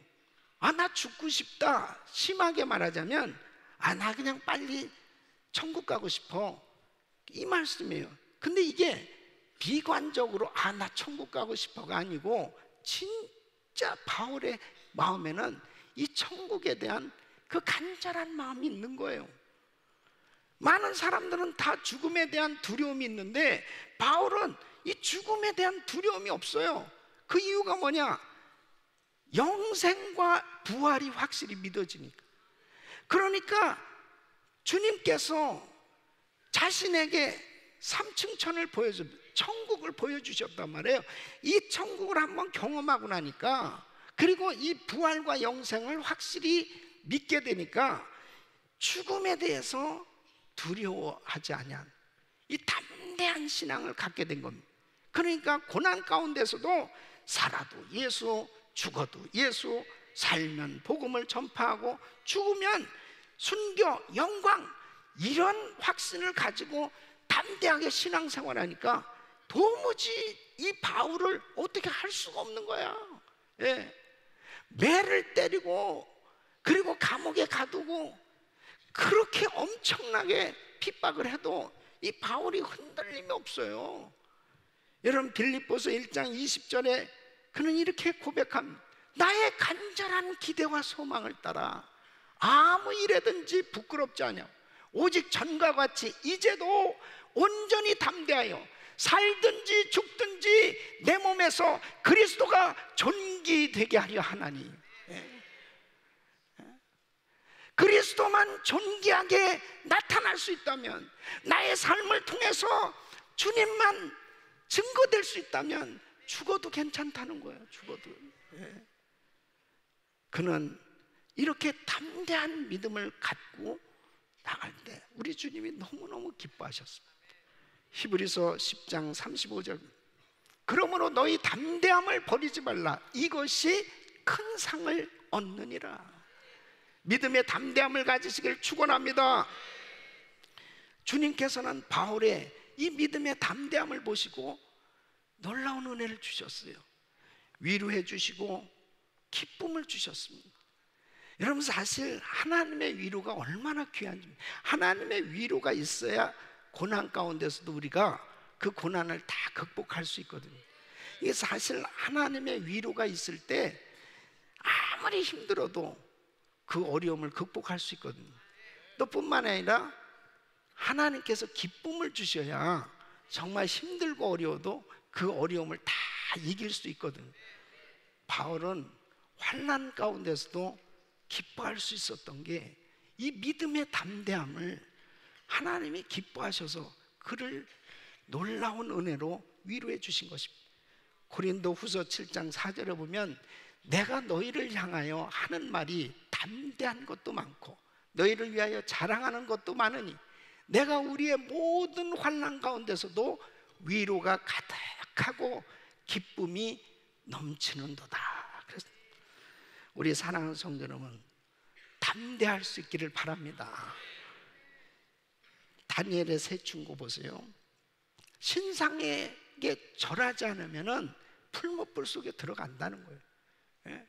나 죽고 싶다, 심하게 말하자면 나 그냥 빨리 천국 가고 싶어, 이 말씀이에요. 근데 이게 비관적으로 나 천국 가고 싶어가 아니고 진짜 바울의 마음에는 이 천국에 대한 그 간절한 마음이 있는 거예요. 많은 사람들은 다 죽음에 대한 두려움이 있는데 바울은 이 죽음에 대한 두려움이 없어요. 그 이유가 뭐냐? 영생과 부활이 확실히 믿어지니까. 그러니까 주님께서 자신에게 3층 천을 천국을 보여주셨단 말이에요. 이 천국을 한번 경험하고 나니까, 그리고 이 부활과 영생을 확실히 믿게 되니까 죽음에 대해서 두려워하지 않은 이 담대한 신앙을 갖게 된 겁니다. 그러니까 고난 가운데서도 살아도 예수, 죽어도 예수, 살면 복음을 전파하고 죽으면 순교, 영광, 이런 확신을 가지고 담대하게 신앙생활하니까 도무지 이 바울을 어떻게 할 수가 없는 거야. 매를 때리고 그리고 감옥에 가두고 그렇게 엄청나게 핍박을 해도 이 바울이 흔들림이 없어요. 여러분, 빌립보서 1장 20절에 그는 이렇게 고백합니다. 나의 간절한 기대와 소망을 따라 아무 일에든지 부끄럽지 않냐. 오직 전과 같이 이제도 온전히 담대하여 살든지 죽든지 내 몸에서 그리스도가 존귀되게 하려 하나니. 그리스도만 존귀하게 나타날 수 있다면, 나의 삶을 통해서 주님만 증거될 수 있다면 죽어도 괜찮다는 거예요. 죽어도. 그는 이렇게 담대한 믿음을 갖고 나갈 때 우리 주님이 너무너무 기뻐하셨습니다. 히브리서 10장 35절, 그러므로 너희 담대함을 버리지 말라. 이것이 큰 상을 얻느니라. 믿음의 담대함을 가지시길 축원합니다. 주님께서는 바울의 이 믿음의 담대함을 보시고 놀라운 은혜를 주셨어요. 위로해 주시고 기쁨을 주셨습니다. 여러분, 사실 하나님의 위로가 얼마나 귀한지, 하나님의 위로가 있어야 고난 가운데서도 우리가 그 고난을 다 극복할 수 있거든요. 이게 사실 하나님의 위로가 있을 때 아무리 힘들어도 그 어려움을 극복할 수 있거든요. 또 뿐만 아니라 하나님께서 기쁨을 주셔야 정말 힘들고 어려워도 그 어려움을 다 이길 수 있거든요. 바울은 환난 가운데서도 기뻐할 수 있었던 게 이 믿음의 담대함을 하나님이 기뻐하셔서 그를 놀라운 은혜로 위로해 주신 것입니다. 고린도 후서 7장 4절에 보면 내가 너희를 향하여 하는 말이 담대한 것도 많고 너희를 위하여 자랑하는 것도 많으니 내가 우리의 모든 환난 가운데서도 위로가 가득하고 기쁨이 넘치는도다. 그래서 우리 사랑하는 성도 여러분, 담대할 수 있기를 바랍니다. 다니엘의 세 충고 보세요. 신상에게 절하지 않으면 풀무불 속에 들어간다는 거예요. 예?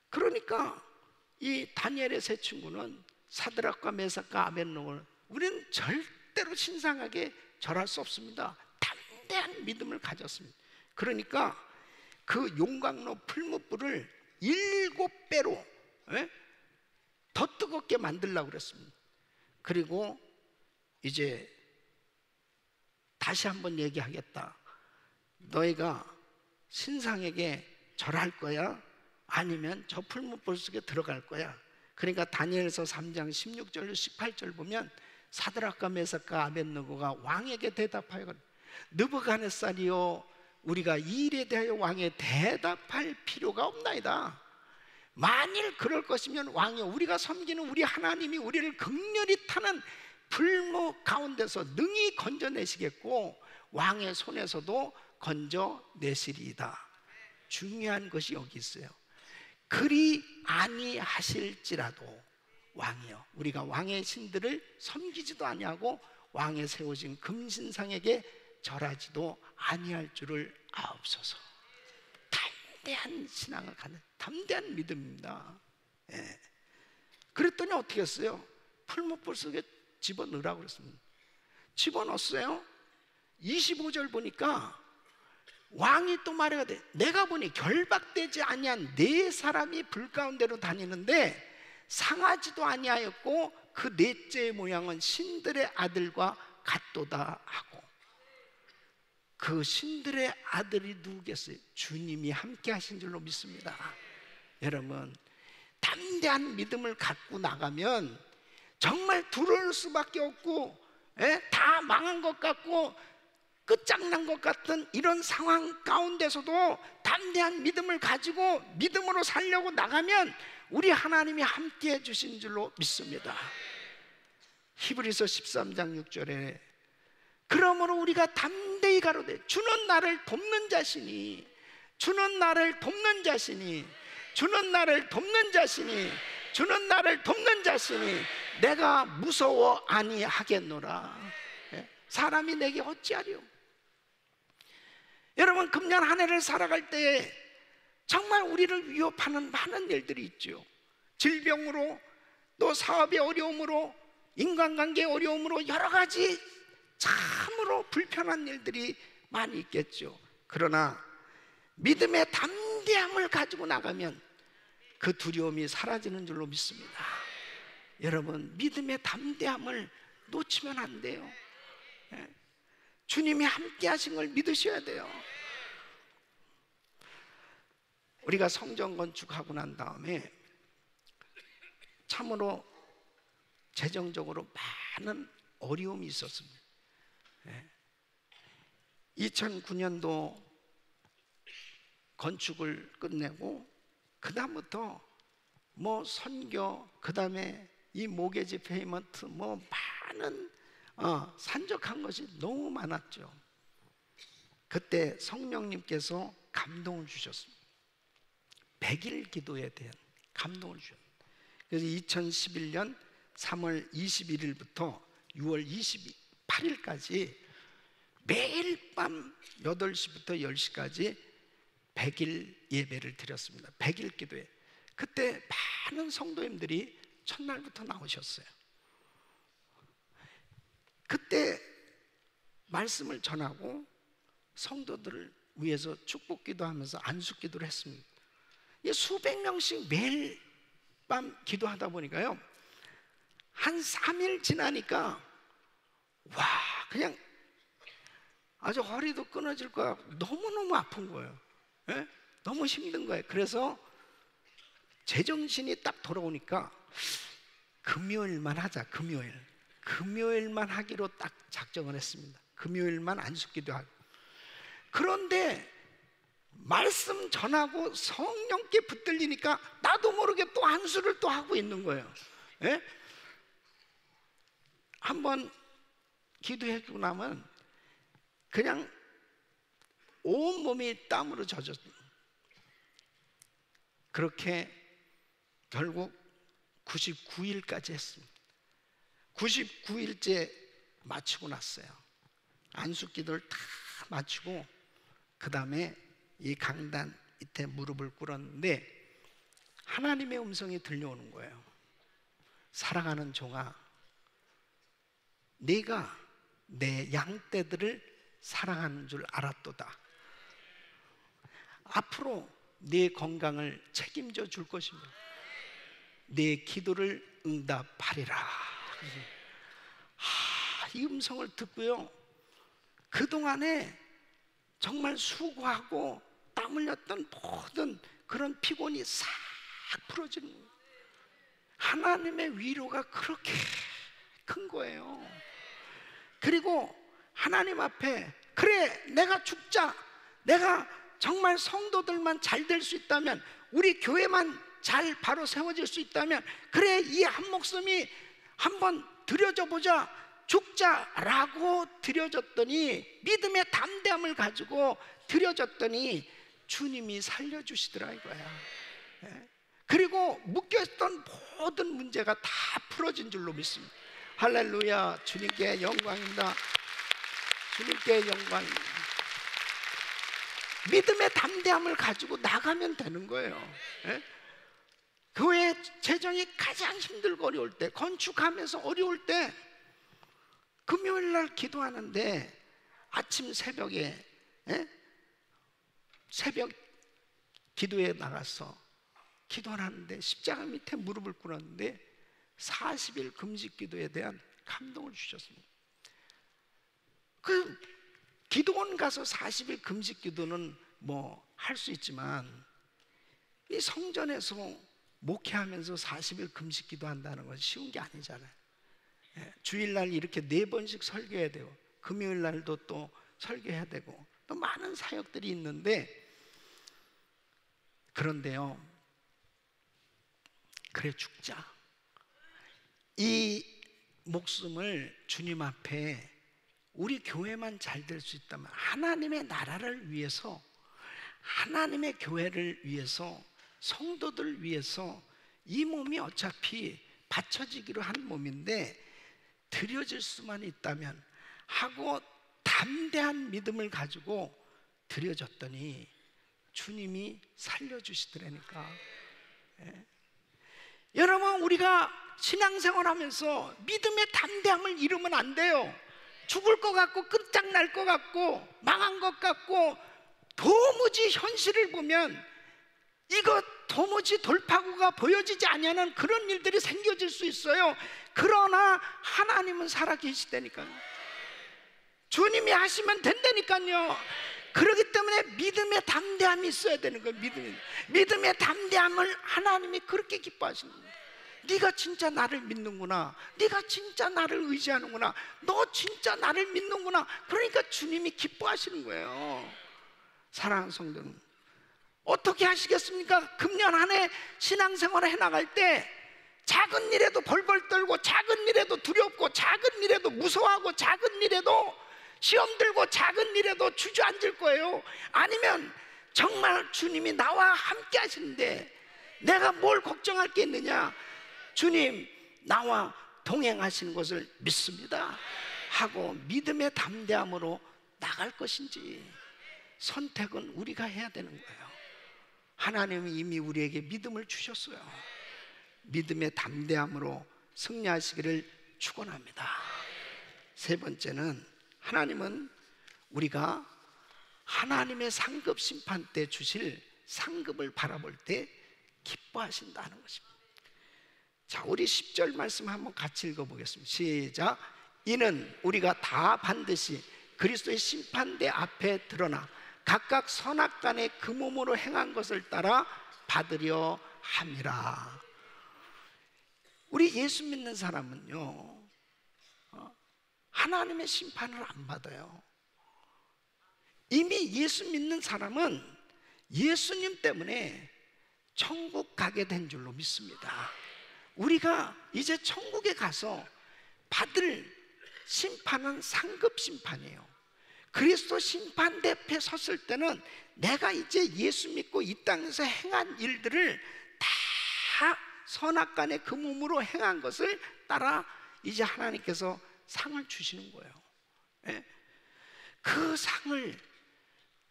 그러니까 이 다니엘의 세 친구는 사드락과 메삭과 아벳노고는 우리는 절대로 신상하게 절할 수 없습니다. 담대한 믿음을 가졌습니다. 그러니까 그 용광로 풀무불을 7배로 더 뜨겁게 만들려고 그랬습니다. 그리고 이제 다시 한번 얘기하겠다. 너희가 신상에게 절할 거야? 아니면 저 풀무불 속에 들어갈 거야? 그러니까 다니엘서 3장 16절 18절 보면 사드락과 메삭과 아벳느고가 왕에게 대답하여 느부갓네살이여, 우리가 이 일에 대하여 왕에 대답할 필요가 없나이다. 만일 그럴 것이면 왕이여, 우리가 섬기는 우리 하나님이 우리를 극렬히 타는 불무 가운데서 능히 건져내시겠고 왕의 손에서도 건져내시리이다. 중요한 것이 여기 있어요. 그리 아니하실지라도 왕이여, 우리가 왕의 신들을 섬기지도 아니하고 왕의 세우신 금신상에게 절하지도 아니할 줄을 아옵소서. 담대한 신앙을 가는 담대한 믿음입니다. 예. 그랬더니 어떻게 했어요? 풀무불 속에 집어넣으라고 그랬습니다. 집어넣었어요. 25절 보니까 왕이 또 말하되 내가 보니 결박되지 아니한 4사람이 불 가운데로 다니는데 상하지도 아니하였고 그 넷째의 모양은 신들의 아들과 같도다 하고, 그 신들의 아들이 누구겠어요? 주님이 함께 하신 줄로 믿습니다. 여러분, 담대한 믿음을 갖고 나가면 정말 두려울 수밖에 없고 다 망한 것 같고 끝장난 것 같은 이런 상황 가운데서도 담대한 믿음을 가지고 믿음으로 살려고 나가면 우리 하나님이 함께 해주신 줄로 믿습니다. 히브리서 13장 6절에 그러므로 우리가 담대히 가로되 주는 나를 돕는 자시니, 주는 나를 돕는 자시니, 주는 나를 돕는 자시니, 주는 나를 돕는 자시니 내가 무서워 아니하겠노라. 사람이 내게 어찌하리요? 여러분, 금년 한 해를 살아갈 때 정말 우리를 위협하는 많은 일들이 있죠. 질병으로, 또 사업의 어려움으로, 인간관계의 어려움으로 여러 가지 참으로 불편한 일들이 많이 있겠죠. 그러나 믿음의 담대함을 가지고 나가면 그 두려움이 사라지는 줄로 믿습니다. 여러분, 믿음의 담대함을 놓치면 안 돼요. 주님이 함께 하신 걸 믿으셔야 돼요. 우리가 성전 건축하고 난 다음에 참으로 재정적으로 많은 어려움이 있었습니다. 2009년도 건축을 끝내고 그 다음부터 뭐 선교, 그 다음에 이 모게지 페이먼트, 뭐 많은 산적한 것이 너무 많았죠. 그때 성령님께서 감동을 주셨습니다. 100일 기도에 대한 감동을 주셨습니다. 그래서 2011년 3월 21일부터 6월 28일까지 매일 밤 8시부터 10시까지 100일 예배를 드렸습니다. 100일 기도회. 그때 많은 성도님들이 첫날부터 나오셨어요. 그때 말씀을 전하고 성도들을 위해서 축복 기도하면서 안수 기도를 했습니다. 수백 명씩 매일 밤 기도하다 보니까요, 한 3일 지나니까 와, 그냥 아주 허리도 끊어질 것 같고 너무너무 아픈 거예요. 예? 너무 힘든 거예요. 그래서 제정신이 딱 돌아오니까 금요일만 하자. 금요일만 하기로 딱 작정을 했습니다. 금요일만 안수기도 하고. 그런데 말씀 전하고 성령께 붙들리니까 나도 모르게 또 안수를 또 하고 있는 거예요. 예? 한번 기도해주고 나면 그냥 온몸이 땀으로 젖었어요. 그렇게 결국 99일까지 했습니다. 99일째 마치고 났어요. 안수기도를 다 마치고 그 다음에 이 강단 밑에 무릎을 꿇었는데 하나님의 음성이 들려오는 거예요. 사랑하는 종아, 네가 내 양떼들을 사랑하는 줄 알았도다. 앞으로 네 건강을 책임져 줄 것입니다. 네 기도를 응답하리라. 이 음성을 듣고요, 그동안에 정말 수고하고 땀 흘렸던 모든 그런 피곤이 싹 풀어지는 거예요. 하나님의 위로가 그렇게 큰 거예요. 그리고 하나님 앞에, 그래 내가 죽자, 내가 정말 성도들만 잘 될 수 있다면, 우리 교회만 잘 바로 세워질 수 있다면, 그래 이 한 목숨이 한번 드려져 보자, 죽자라고 드려졌더니, 믿음의 담대함을 가지고 드려졌더니 주님이 살려주시더라 이거야. 그리고 묶여있던 모든 문제가 다 풀어진 줄로 믿습니다. 할렐루야. 주님께 영광입니다. 주님께 영광입니다. 믿음의 담대함을 가지고 나가면 되는 거예요. 교회 재정이 가장 힘들고 어려울 때, 건축하면서 어려울 때 금요일 날 기도하는데 아침 새벽에 새벽 기도에 나가서 기도를 하는데 십자가 밑에 무릎을 꿇었는데 40일 금식 기도에 대한 감동을 주셨습니다. 그 기도원 가서 40일 금식 기도는 뭐 할 수 있지만, 이 성전에서 목회하면서 40일 금식 기도한다는 건 쉬운 게 아니잖아요. 주일날 이렇게 4번씩 설교해야 되고, 금요일 날도 또 설교해야 되고, 또 많은 사역들이 있는데, 그런데요, 그래 죽자, 이 목숨을 주님 앞에 우리 교회만 잘 될 수 있다면, 하나님의 나라를 위해서, 하나님의 교회를 위해서, 성도들을 위해서 이 몸이 어차피 바쳐지기로 한 몸인데 드려질 수만 있다면 하고 담대한 믿음을 가지고 드려졌더니 주님이 살려주시더라니까. 여러분, 우리가 신앙생활하면서 믿음의 담대함을 잃으면 안 돼요. 죽을 것 같고 끝장날 것 같고 망한 것 같고 도무지 현실을 보면 이거 도무지 돌파구가 보여지지 않는 그런 일들이 생겨질 수 있어요. 그러나 하나님은 살아계시다니까요. 주님이 하시면 된다니까요. 그렇기 때문에 믿음의 담대함이 있어야 되는 거예요. 믿음의 담대함을 하나님이 그렇게 기뻐하시는 거예요. 네가 진짜 나를 믿는구나, 네가 진짜 나를 의지하는구나, 너 진짜 나를 믿는구나. 그러니까 주님이 기뻐하시는 거예요. 사랑하는 성도는 어떻게 하시겠습니까? 금년 한 해 신앙생활을 해나갈 때 작은 일에도 벌벌 떨고, 작은 일에도 두렵고, 작은 일에도 무서워하고, 작은 일에도 시험 들고, 작은 일에도 주저앉을 거예요. 아니면 정말 주님이 나와 함께 하시는데 내가 뭘 걱정할 게 있느냐, 주님 나와 동행하시는 것을 믿습니다 하고 믿음의 담대함으로 나갈 것인지, 선택은 우리가 해야 되는 거예요. 하나님이 이미 우리에게 믿음을 주셨어요. 믿음의 담대함으로 승리하시기를 축원합니다. 세 번째는 하나님은 우리가 하나님의 상급 심판 때 주실 상급을 바라볼 때 기뻐하신다는 것입니다. 자, 우리 10절 말씀 한번 같이 읽어보겠습니다. 시작. 이는 우리가 다 반드시 그리스도의 심판대 앞에 드러나 각각 선악간에 그 몸으로 행한 것을 따라 받으려 함이라. 우리 예수 믿는 사람은요, 하나님의 심판을 안 받아요. 이미 예수 믿는 사람은 예수님 때문에 천국 가게 된 줄로 믿습니다. 우리가 이제 천국에 가서 받을 심판은 상급 심판이에요. 그리스도 심판대 앞에 섰을 때는 내가 이제 예수 믿고 이 땅에서 행한 일들을 다 선악간에 그 몸으로 행한 것을 따라 이제 하나님께서 상을 주시는 거예요. 그 상을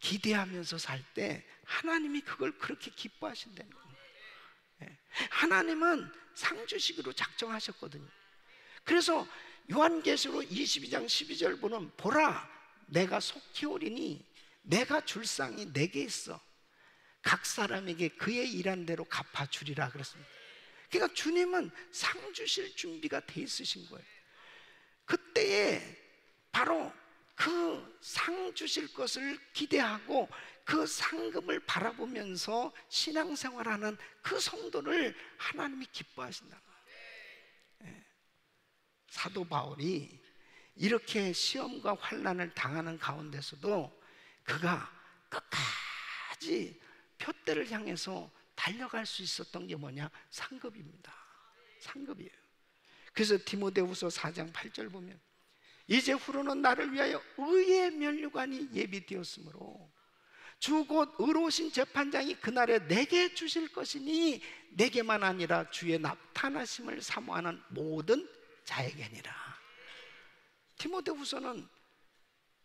기대하면서 살 때 하나님이 그걸 그렇게 기뻐하신다는 거예요. 하나님은 상 주시기로 작정하셨거든요. 그래서 요한계시록 22장 12절 보면 보라 내가 속히 오리니 내가 줄 상이 내게 있어 각 사람에게 그의 일한 대로 갚아주리라 그랬습니다. 그러니까 주님은 상 주실 준비가 돼 있으신 거예요. 그때에 바로 그 상 주실 것을 기대하고 그 상급을 바라보면서 신앙생활하는 그 성도를 하나님이 기뻐하신다. 사도 바울이 이렇게 시험과 환난을 당하는 가운데서도 그가 끝까지 표대를 향해서 달려갈 수 있었던 게 뭐냐? 상급입니다. 상급이에요. 그래서 디모데후서 4장 8절 보면 이제 후로는 나를 위하여 의의 면류관이 예비되었으므로 주 곧 의로우신 재판장이 그날에 내게 주실 것이니 내게만 아니라 주의 나타나심을 사모하는 모든 자에게니라. 디모데후서는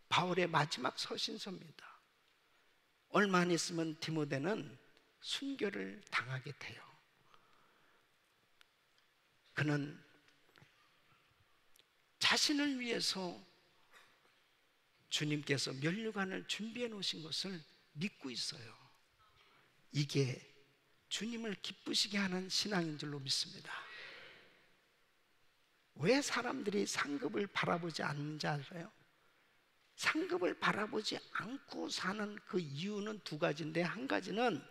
바울의 마지막 서신서입니다. 얼마 안 있으면 디모데는 순교를 당하게 돼요. 그는 자신을 위해서 주님께서 면류관을 준비해 놓으신 것을 믿고 있어요. 이게 주님을 기쁘시게 하는 신앙인 줄로 믿습니다. 왜 사람들이 상급을 바라보지 않는지 알아요? 상급을 바라보지 않고 사는 그 이유는 두 가지인데, 한 가지는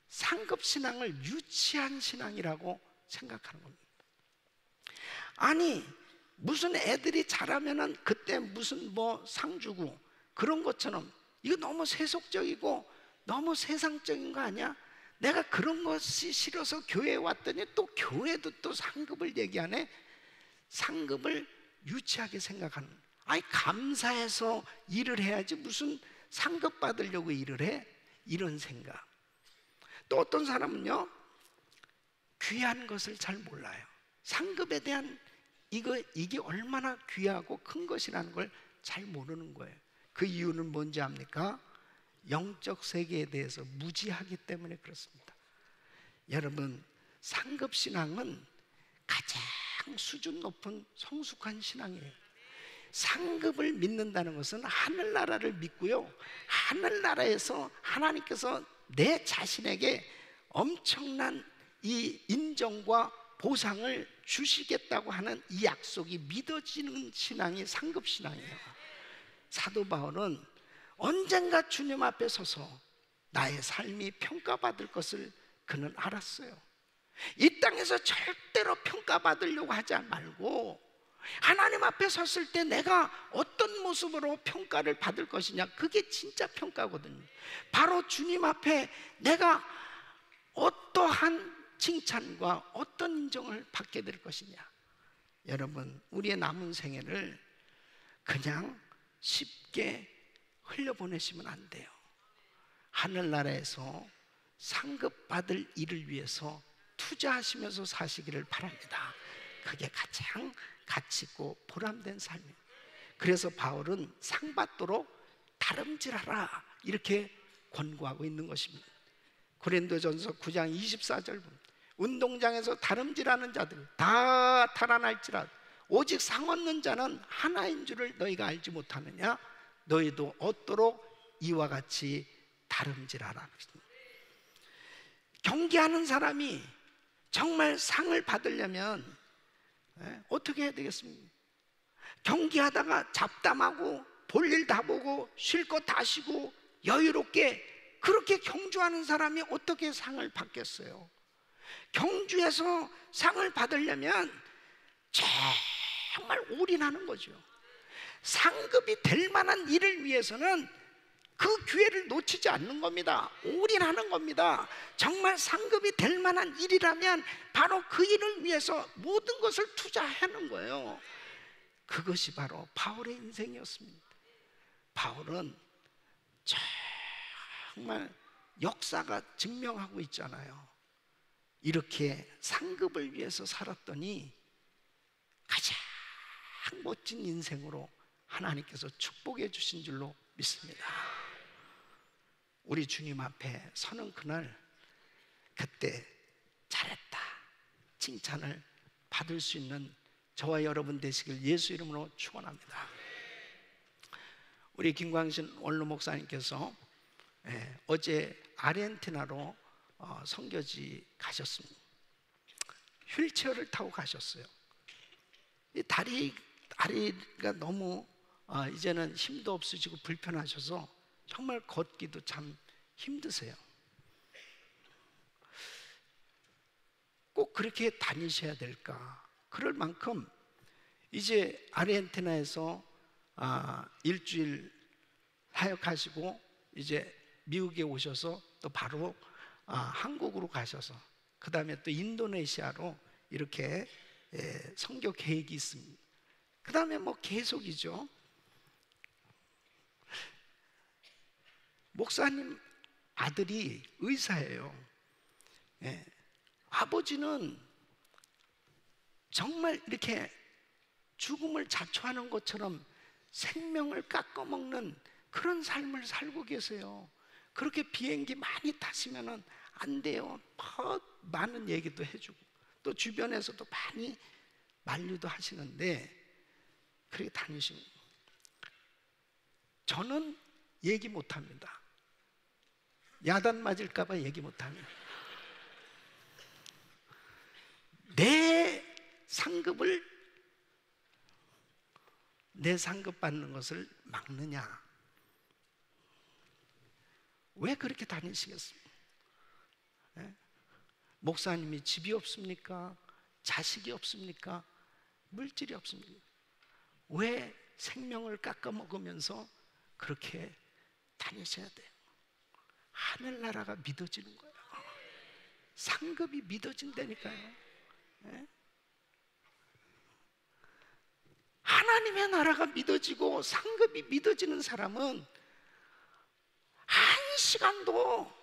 상급 신앙을 유치한 신앙이라고 생각하는 겁니다. 아니 무슨 애들이 잘하면은 그때 무슨 뭐 상 주고 그런 것처럼 이거 너무 세속적이고 너무 세상적인 거 아니야? 내가 그런 것이 싫어서 교회에 왔더니 또 교회도 또 상급을 얘기하네. 상급을 유치하게 생각하는, 아니 감사해서 일을 해야지 무슨 상급 받으려고 일을 해? 이런 생각. 또 어떤 사람은요 귀한 것을 잘 몰라요. 상급에 대한 이게 얼마나 귀하고 큰 것이라는 걸 잘 모르는 거예요. 그 이유는 뭔지 압니까? 영적 세계에 대해서 무지하기 때문에 그렇습니다. 여러분, 상급 신앙은 가장 수준 높은 성숙한 신앙이에요. 상급을 믿는다는 것은 하늘나라를 믿고요, 하늘나라에서 하나님께서 내 자신에게 엄청난 이 인정과 보상을 주시겠다고 하는 이 약속이 믿어지는 신앙이 상급 신앙이에요. 사도 바울은 언젠가 주님 앞에 서서 나의 삶이 평가받을 것을 그는 알았어요. 이 땅에서 절대로 평가받으려고 하지 말고 하나님 앞에 섰을 때 내가 어떤 모습으로 평가를 받을 것이냐, 그게 진짜 평가거든요. 바로 주님 앞에 내가 어떠한 칭찬과 어떤 인정을 받게 될 것이냐. 여러분, 우리의 남은 생애를 그냥 쉽게 흘려보내시면 안 돼요. 하늘나라에서 상급받을 일을 위해서 투자하시면서 사시기를 바랍니다. 그게 가장 가치있고 보람된 삶이에요. 그래서 바울은 상 받도록 다름질하라 이렇게 권고하고 있는 것입니다. 고린도전서 9장 24절 보면 운동장에서 다름질하는 자들 다 달아날지라도 오직 상 얻는 자는 하나인 줄을 너희가 알지 못하느냐? 너희도 얻도록 이와 같이 다름질하라. 경기하는 사람이 정말 상을 받으려면 어떻게 해야 되겠습니까? 경기하다가 잡담하고 볼일 다 보고 쉴 것 다 쉬고 여유롭게 그렇게 경주하는 사람이 어떻게 상을 받겠어요? 경주에서 상을 받으려면 정말 올인하는 거죠. 상급이 될 만한 일을 위해서는 그 기회를 놓치지 않는 겁니다. 올인하는 겁니다. 정말 상급이 될 만한 일이라면 바로 그 일을 위해서 모든 것을 투자하는 거예요. 그것이 바로 바울의 인생이었습니다. 바울은 정말 역사가 증명하고 있잖아요. 이렇게 상급을 위해서 살았더니 가장 멋진 인생으로 하나님께서 축복해 주신 줄로 믿습니다. 우리 주님 앞에 서는 그날, 그때 잘했다 칭찬을 받을 수 있는 저와 여러분 되시길 예수 이름으로 축원합니다. 우리 김광신 원로 목사님께서 어제 아르헨티나로 선교지 가셨습니다. 휠체어를 타고 가셨어요. 이 다리가 너무 이제는 힘도 없으시고 불편하셔서 정말 걷기도 참 힘드세요. 꼭 그렇게 다니셔야 될까? 그럴 만큼 이제 아르헨티나에서 일주일 사역하시고 이제 미국에 오셔서 또 바로 한국으로 가셔서 그 다음에 또 인도네시아로 이렇게 선교 계획이 있습니다. 그 다음에 뭐 계속이죠. 목사님 아들이 의사예요. 아버지는 정말 이렇게 죽음을 자초하는 것처럼 생명을 깎아먹는 그런 삶을 살고 계세요. 그렇게 비행기 많이 타시면 안 돼요. 많은 얘기도 해주고 또 주변에서도 많이 만류도 하시는데 그렇게 다니시고 저는 얘기 못합니다. 야단 맞을까봐 얘기 못합니다. 내 상급 받는 것을 막느냐? 왜 그렇게 다니시겠습니까? 목사님이 집이 없습니까? 자식이 없습니까? 물질이 없습니까? 왜 생명을 깎아먹으면서 그렇게 다니셔야 돼요? 하늘나라가 믿어지는 거예요. 상급이 믿어진다니까요. 하나님의 나라가 믿어지고 상급이 믿어지는 사람은 한 시간도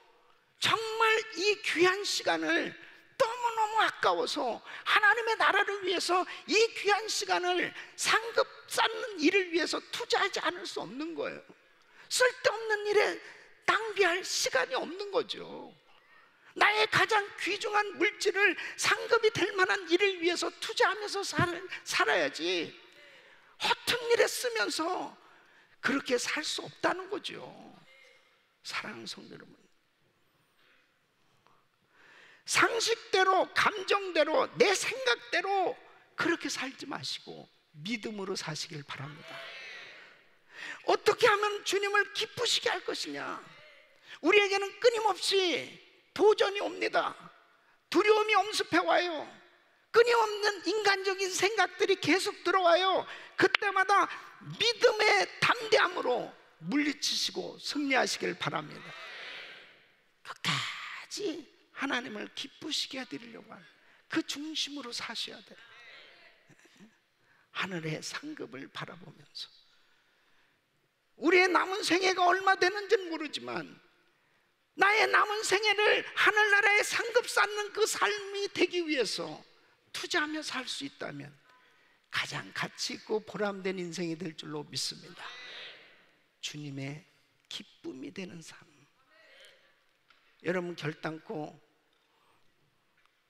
정말 이 귀한 시간을 너무너무 아까워서 하나님의 나라를 위해서 이 귀한 시간을 상급 쌓는 일을 위해서 투자하지 않을 수 없는 거예요. 쓸데없는 일에 낭비할 시간이 없는 거죠. 나의 가장 귀중한 물질을 상급이 될 만한 일을 위해서 투자하면서 살아야지 허튼 일에 쓰면서 그렇게 살 수 없다는 거죠. 사랑하는 성도 여러분, 상식대로 감정대로 내 생각대로 그렇게 살지 마시고 믿음으로 사시길 바랍니다. 어떻게 하면 주님을 기쁘시게 할 것이냐? 우리에게는 끊임없이 도전이 옵니다. 두려움이 엄습해 와요. 끊임없는 인간적인 생각들이 계속 들어와요. 그때마다 믿음의 담대함으로 물리치시고 승리하시길 바랍니다. 끝까지 하나님을 기쁘시게 해드리려고 하는 그 중심으로 사셔야 돼요. 하늘의 상급을 바라보면서 우리의 남은 생애가 얼마 되는지는 모르지만 나의 남은 생애를 하늘나라의 상급 쌓는 그 삶이 되기 위해서 투자하며 살 수 있다면 가장 가치 있고 보람된 인생이 될 줄로 믿습니다. 주님의 기쁨이 되는 삶. 여러분 결단코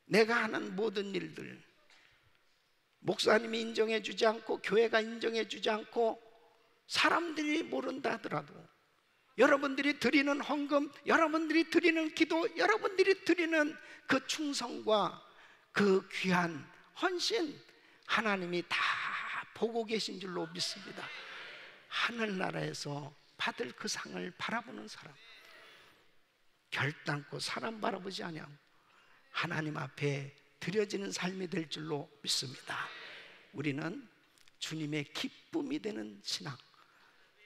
내가 하는 모든 일들, 목사님이 인정해 주지 않고 교회가 인정해 주지 않고 사람들이 모른다 하더라도 여러분들이 드리는 헌금, 여러분들이 드리는 기도, 여러분들이 드리는 그 충성과 그 귀한 헌신, 하나님이 다 보고 계신 줄로 믿습니다. 하늘나라에서 받을 그 상을 바라보는 사람, 결단코 사람 바라보지 아니하고 하나님 앞에 드려지는 삶이 될 줄로 믿습니다. 우리는 주님의 기쁨이 되는 신앙,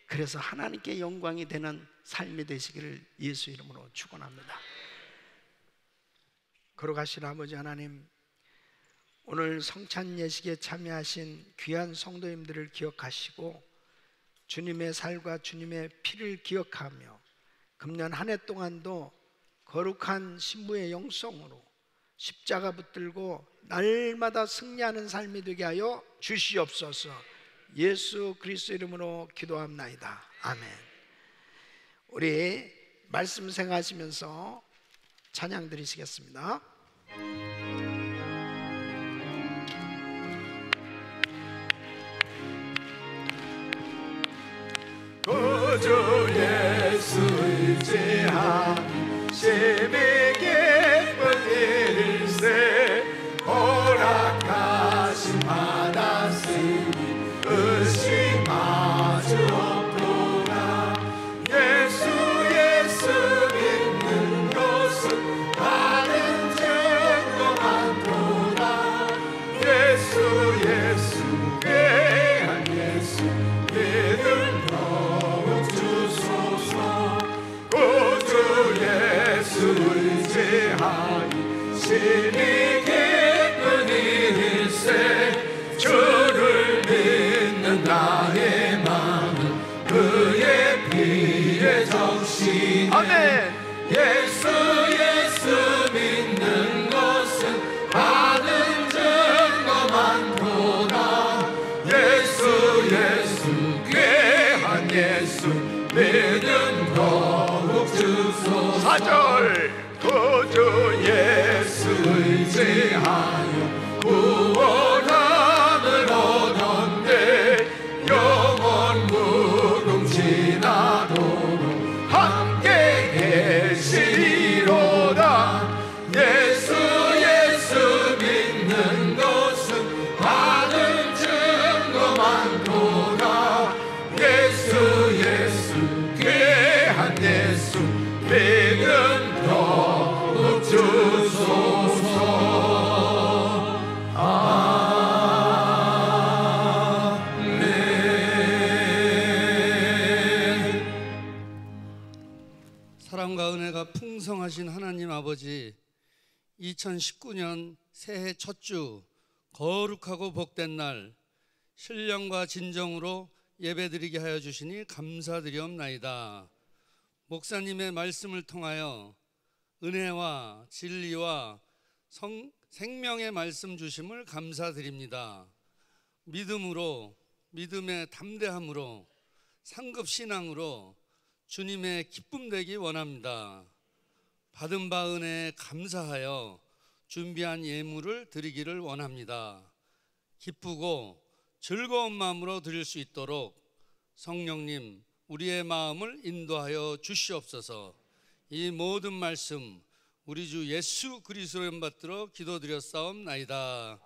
그래서 하나님께 영광이 되는 삶이 되시기를 예수 이름으로 축원합니다. 거룩하신 아버지 하나님, 오늘 성찬 예식에 참여하신 귀한 성도님들을 기억하시고 주님의 살과 주님의 피를 기억하며 금년 한 해 동안도 거룩한 신부의 영성으로 십자가 붙들고 날마다 승리하는 삶이 되게 하여 주시옵소서. 예수 그리스도 이름으로 기도합나이다. 아멘. 우리 말씀 생각하시면서 찬양 드리시겠습니다. 구주 예수 의지하니 심히 기쁜 일일세. 허락하심 받았으니 의심하지 없도다. 예수 믿는 것은 많은 증거 많도다. 예수 귀한 예수 믿음 더욱 주소서. 구주 예수 의지하니 심히 기쁜 일일세. 주를 믿는 나의 마음은 그의 피에 적시네. 아멘. 예수 믿는 것은 받은 증거 많도다. 예수 귀한 예수 믿음 더욱 주소서. 4절 구주 예수 의지하여 구원함을 얻었네. 영원 무궁지나도록 함께 계시리로다. 예수 믿는 것은 받은 증거 많도다. 예수 귀한 예수 믿음 더욱 주소서. 사랑과 은혜가 풍성하신 하나님 아버지, 2019년 새해 첫 주 거룩하고 복된 날 신령과 진정으로 예배드리게 하여 주시니 감사드리옵나이다. 목사님의 말씀을 통하여 은혜와 진리와 생명의 말씀 주심을 감사드립니다. 믿음으로, 믿음의 담대함으로, 상급신앙으로 주님의 기쁨 되기 원합니다. 받은 바 은혜에 감사하여 준비한 예물을 드리기를 원합니다. 기쁘고 즐거운 마음으로 드릴 수 있도록 성령님 우리의 마음을 인도하여 주시옵소서. 이 모든 말씀 우리 주 예수 그리스도의 이름 받들어 기도드렸사옵나이다.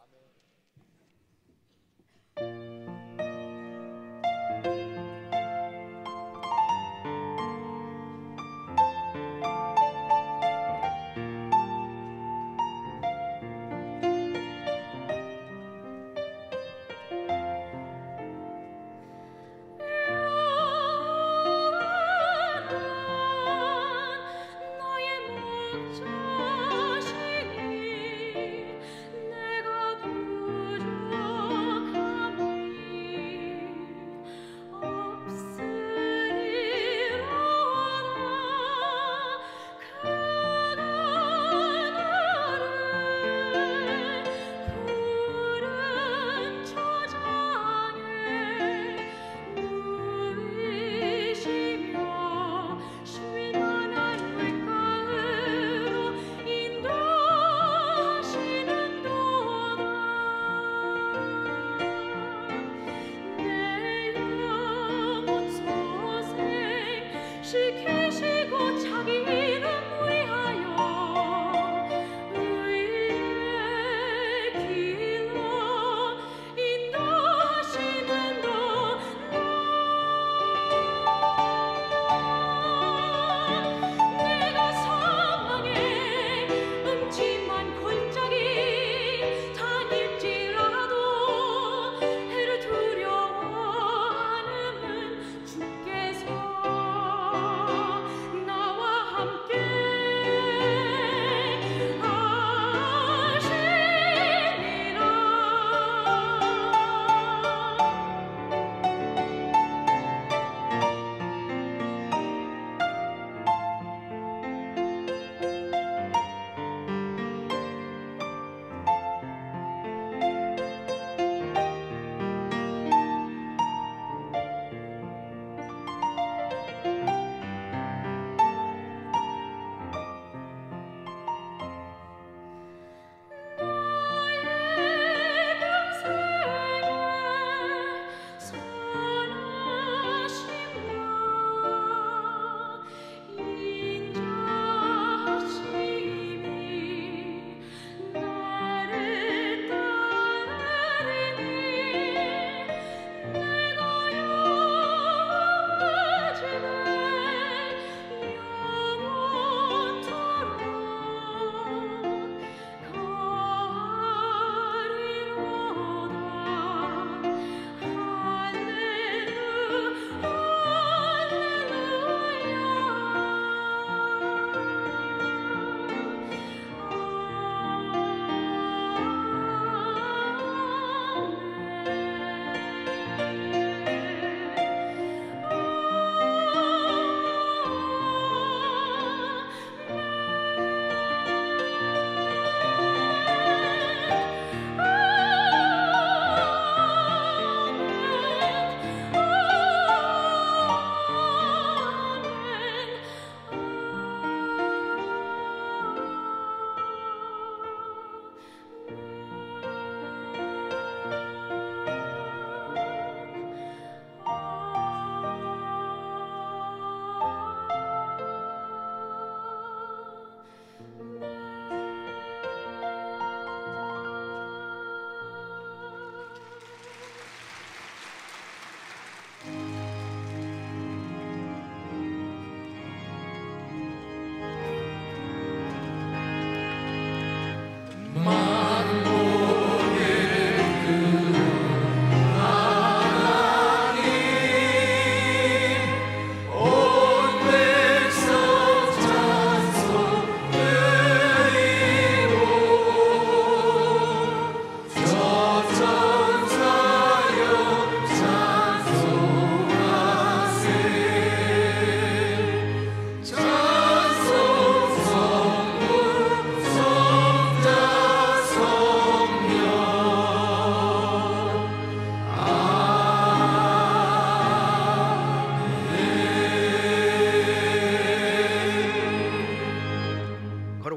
너의 목자시니 내가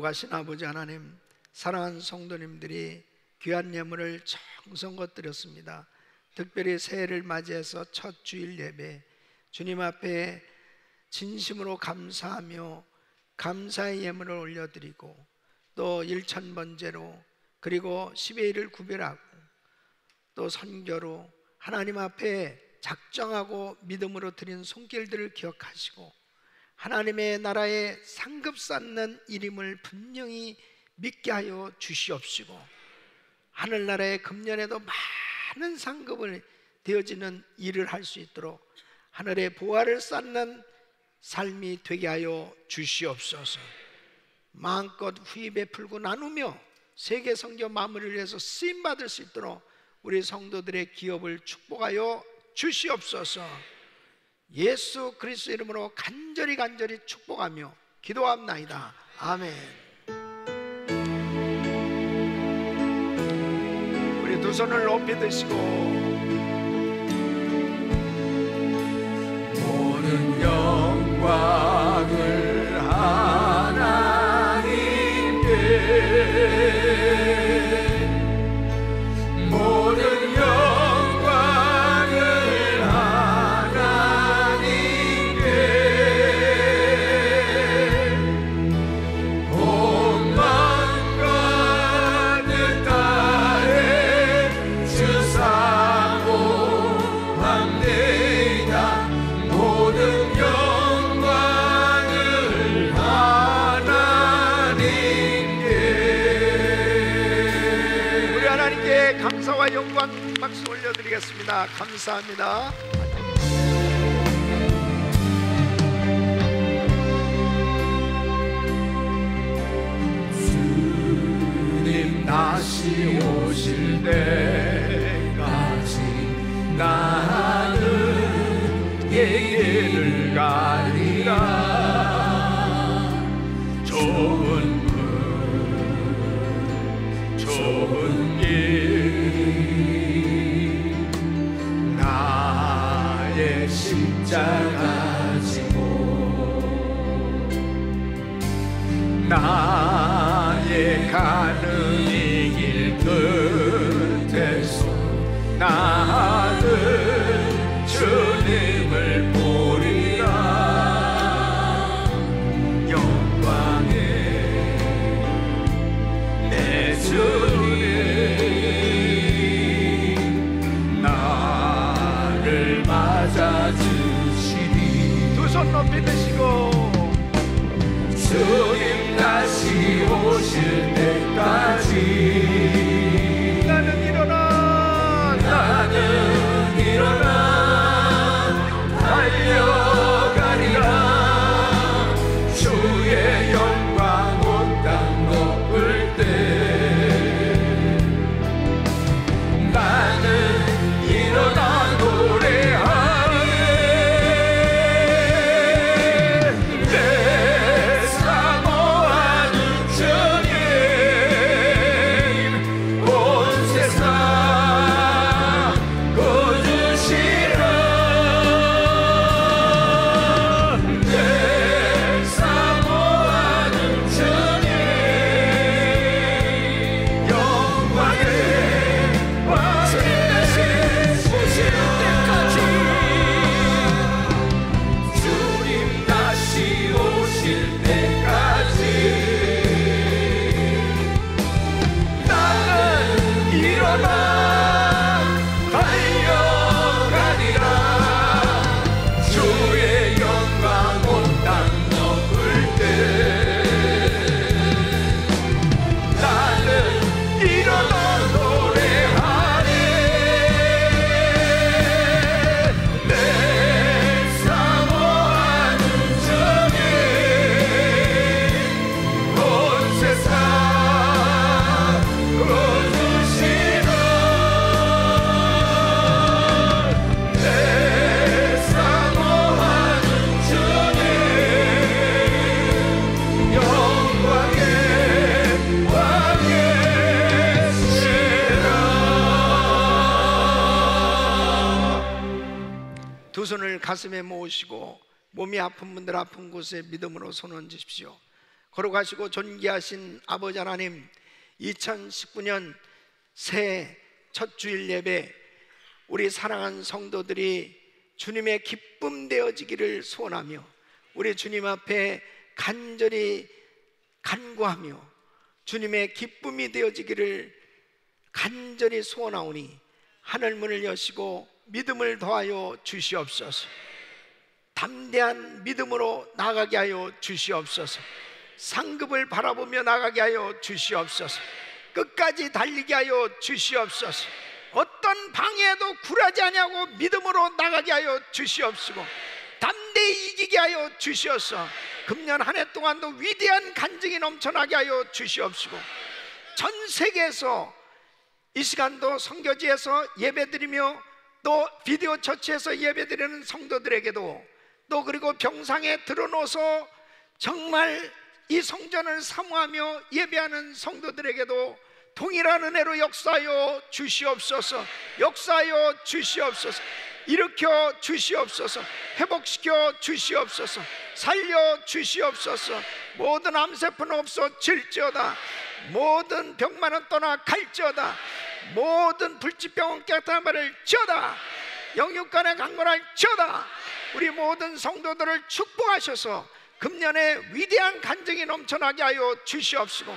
거룩하신 아버지 하나님, 사랑하는 성도님들이 귀한 예물을 정성껏 드렸습니다. 특별히 새해를 맞이해서 첫 주일 예배, 주님 앞에 진심으로 감사하며 감사의 예물을 올려드리고, 또 일천번제로, 그리고 10의 1을 구별하고, 또 선교로 하나님 앞에 작정하고 믿음으로 드린 손길들을 기억하시고, 하나님의 나라에 상급 쌓는 일임을 분명히 믿게 하여 주시옵시고, 하늘나라의 금년에도 많은 상급을 되어지는 일을 할 수 있도록 하늘의 보화를 쌓는 삶이 되게 하여 주시옵소서. 마음껏 후히 베풀고 나누며 세계 선교 마무리를 위해서 쓰임받을 수 있도록 우리 성도들의 기업을 축복하여 주시옵소서. 예수 그리스도 이름으로 간절히 축복하며 기도합나이다. 아멘. 우리 두 손을 높이 드시고, 모든 영광을 하나님께, 모든 영광을 하나님께, 온 맘과 뜻 다해 주사모합니다. 모든 영광을 하나님께. 우리 하나님께 감사와 영광 박수 올려드리겠습니다. 감사합니다. 주님 다시 오실 때까지 나는 예배를 가리라. 좋은 문, 좋은 길, 나의 십자가 지고 나의 가는 이 길 끝에서 나는 주님을 보리라. 영광의 내 주님 나를 맞아주시리. 두 손 높이 드시고, 주님 다시 오실 때까지 나는 일어나 달려가리라. 주의 영광 온 땅 덮을 때 나는 일어나 노래하리. 내 사모하는 주님, 온 세상 거주시라. 내 사모하는 주님, 영광의 왕이 오실 때까지, 주님 다시 오실 때까지 나는 일어나 달려가리라. 주의 영광 온 땅 덮을 때 나는 일어나 노래하리. 내 사모하는 주님, 온 세상 거주시라. 내 사모하는 주님, 영광의 왕이시라. 두 손을 가슴에 모으시고, 몸이 아픈 분들 아픈 곳에 믿음으로 손 얹으십시오. 거룩하시고 존귀하신 아버지 하나님, 2019년 새해 첫 주일 예배 우리 사랑하는 성도들이 주님의 기쁨 되어지기를 소원하며 우리 주님 앞에 간절히 간구하며 주님의 기쁨이 되어지기를 간절히 소원하오니 하늘 문을 여시고 믿음을 더하여 주시옵소서. 담대한 믿음으로 나가게 하여 주시옵소서. 상급을 바라보며 나가게 하여 주시옵소서. 끝까지 달리게 하여 주시옵소서. 어떤 방해에도 굴하지 아니하고 믿음으로 나가게 하여 주시옵시고 담대히 이기게 하여 주시옵소서. 금년 한 해 동안도 위대한 간증이 넘쳐나게 하여 주시옵시고 전 세계에서 이 시간도 선교지에서 예배드리며 또 비디오 처치에서 예배드리는 성도들에게도 또 그리고 병상에 들어놓아서 정말 이 성전을 사모하며 예배하는 성도들에게도 동일한 은혜로 역사하여 주시옵소서. 역사하여 주시옵소서. 일으켜 주시옵소서. 회복시켜 주시옵소서. 살려 주시옵소서. 모든 암세포는 없어질지어다. 모든 병만은 떠나 갈지어다. 모든 불치병은 깨끗한 말을 지어다. 영육간에 강건할지어다. 우리 모든 성도들을 축복하셔서 금년에 위대한 간증이 넘쳐나게 하여 주시옵시고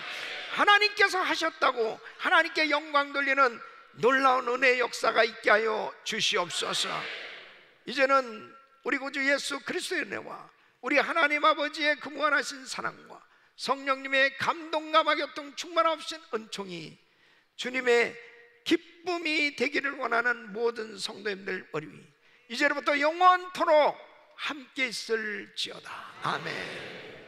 하나님께서 하셨다고 하나님께 영광 돌리는 놀라운 은혜의 역사가 있게 하여 주시옵소서. 이제는 우리 구주 예수 그리스도의 은혜와 우리 하나님 아버지의 그 무한하신 사랑과 성령님의 감동과 교통 충만하신 은총이 주님의 기쁨이 되기를 원하는 모든 성도님들 머리 위 이제부터 영원토록 함께 있을지어다. 아멘.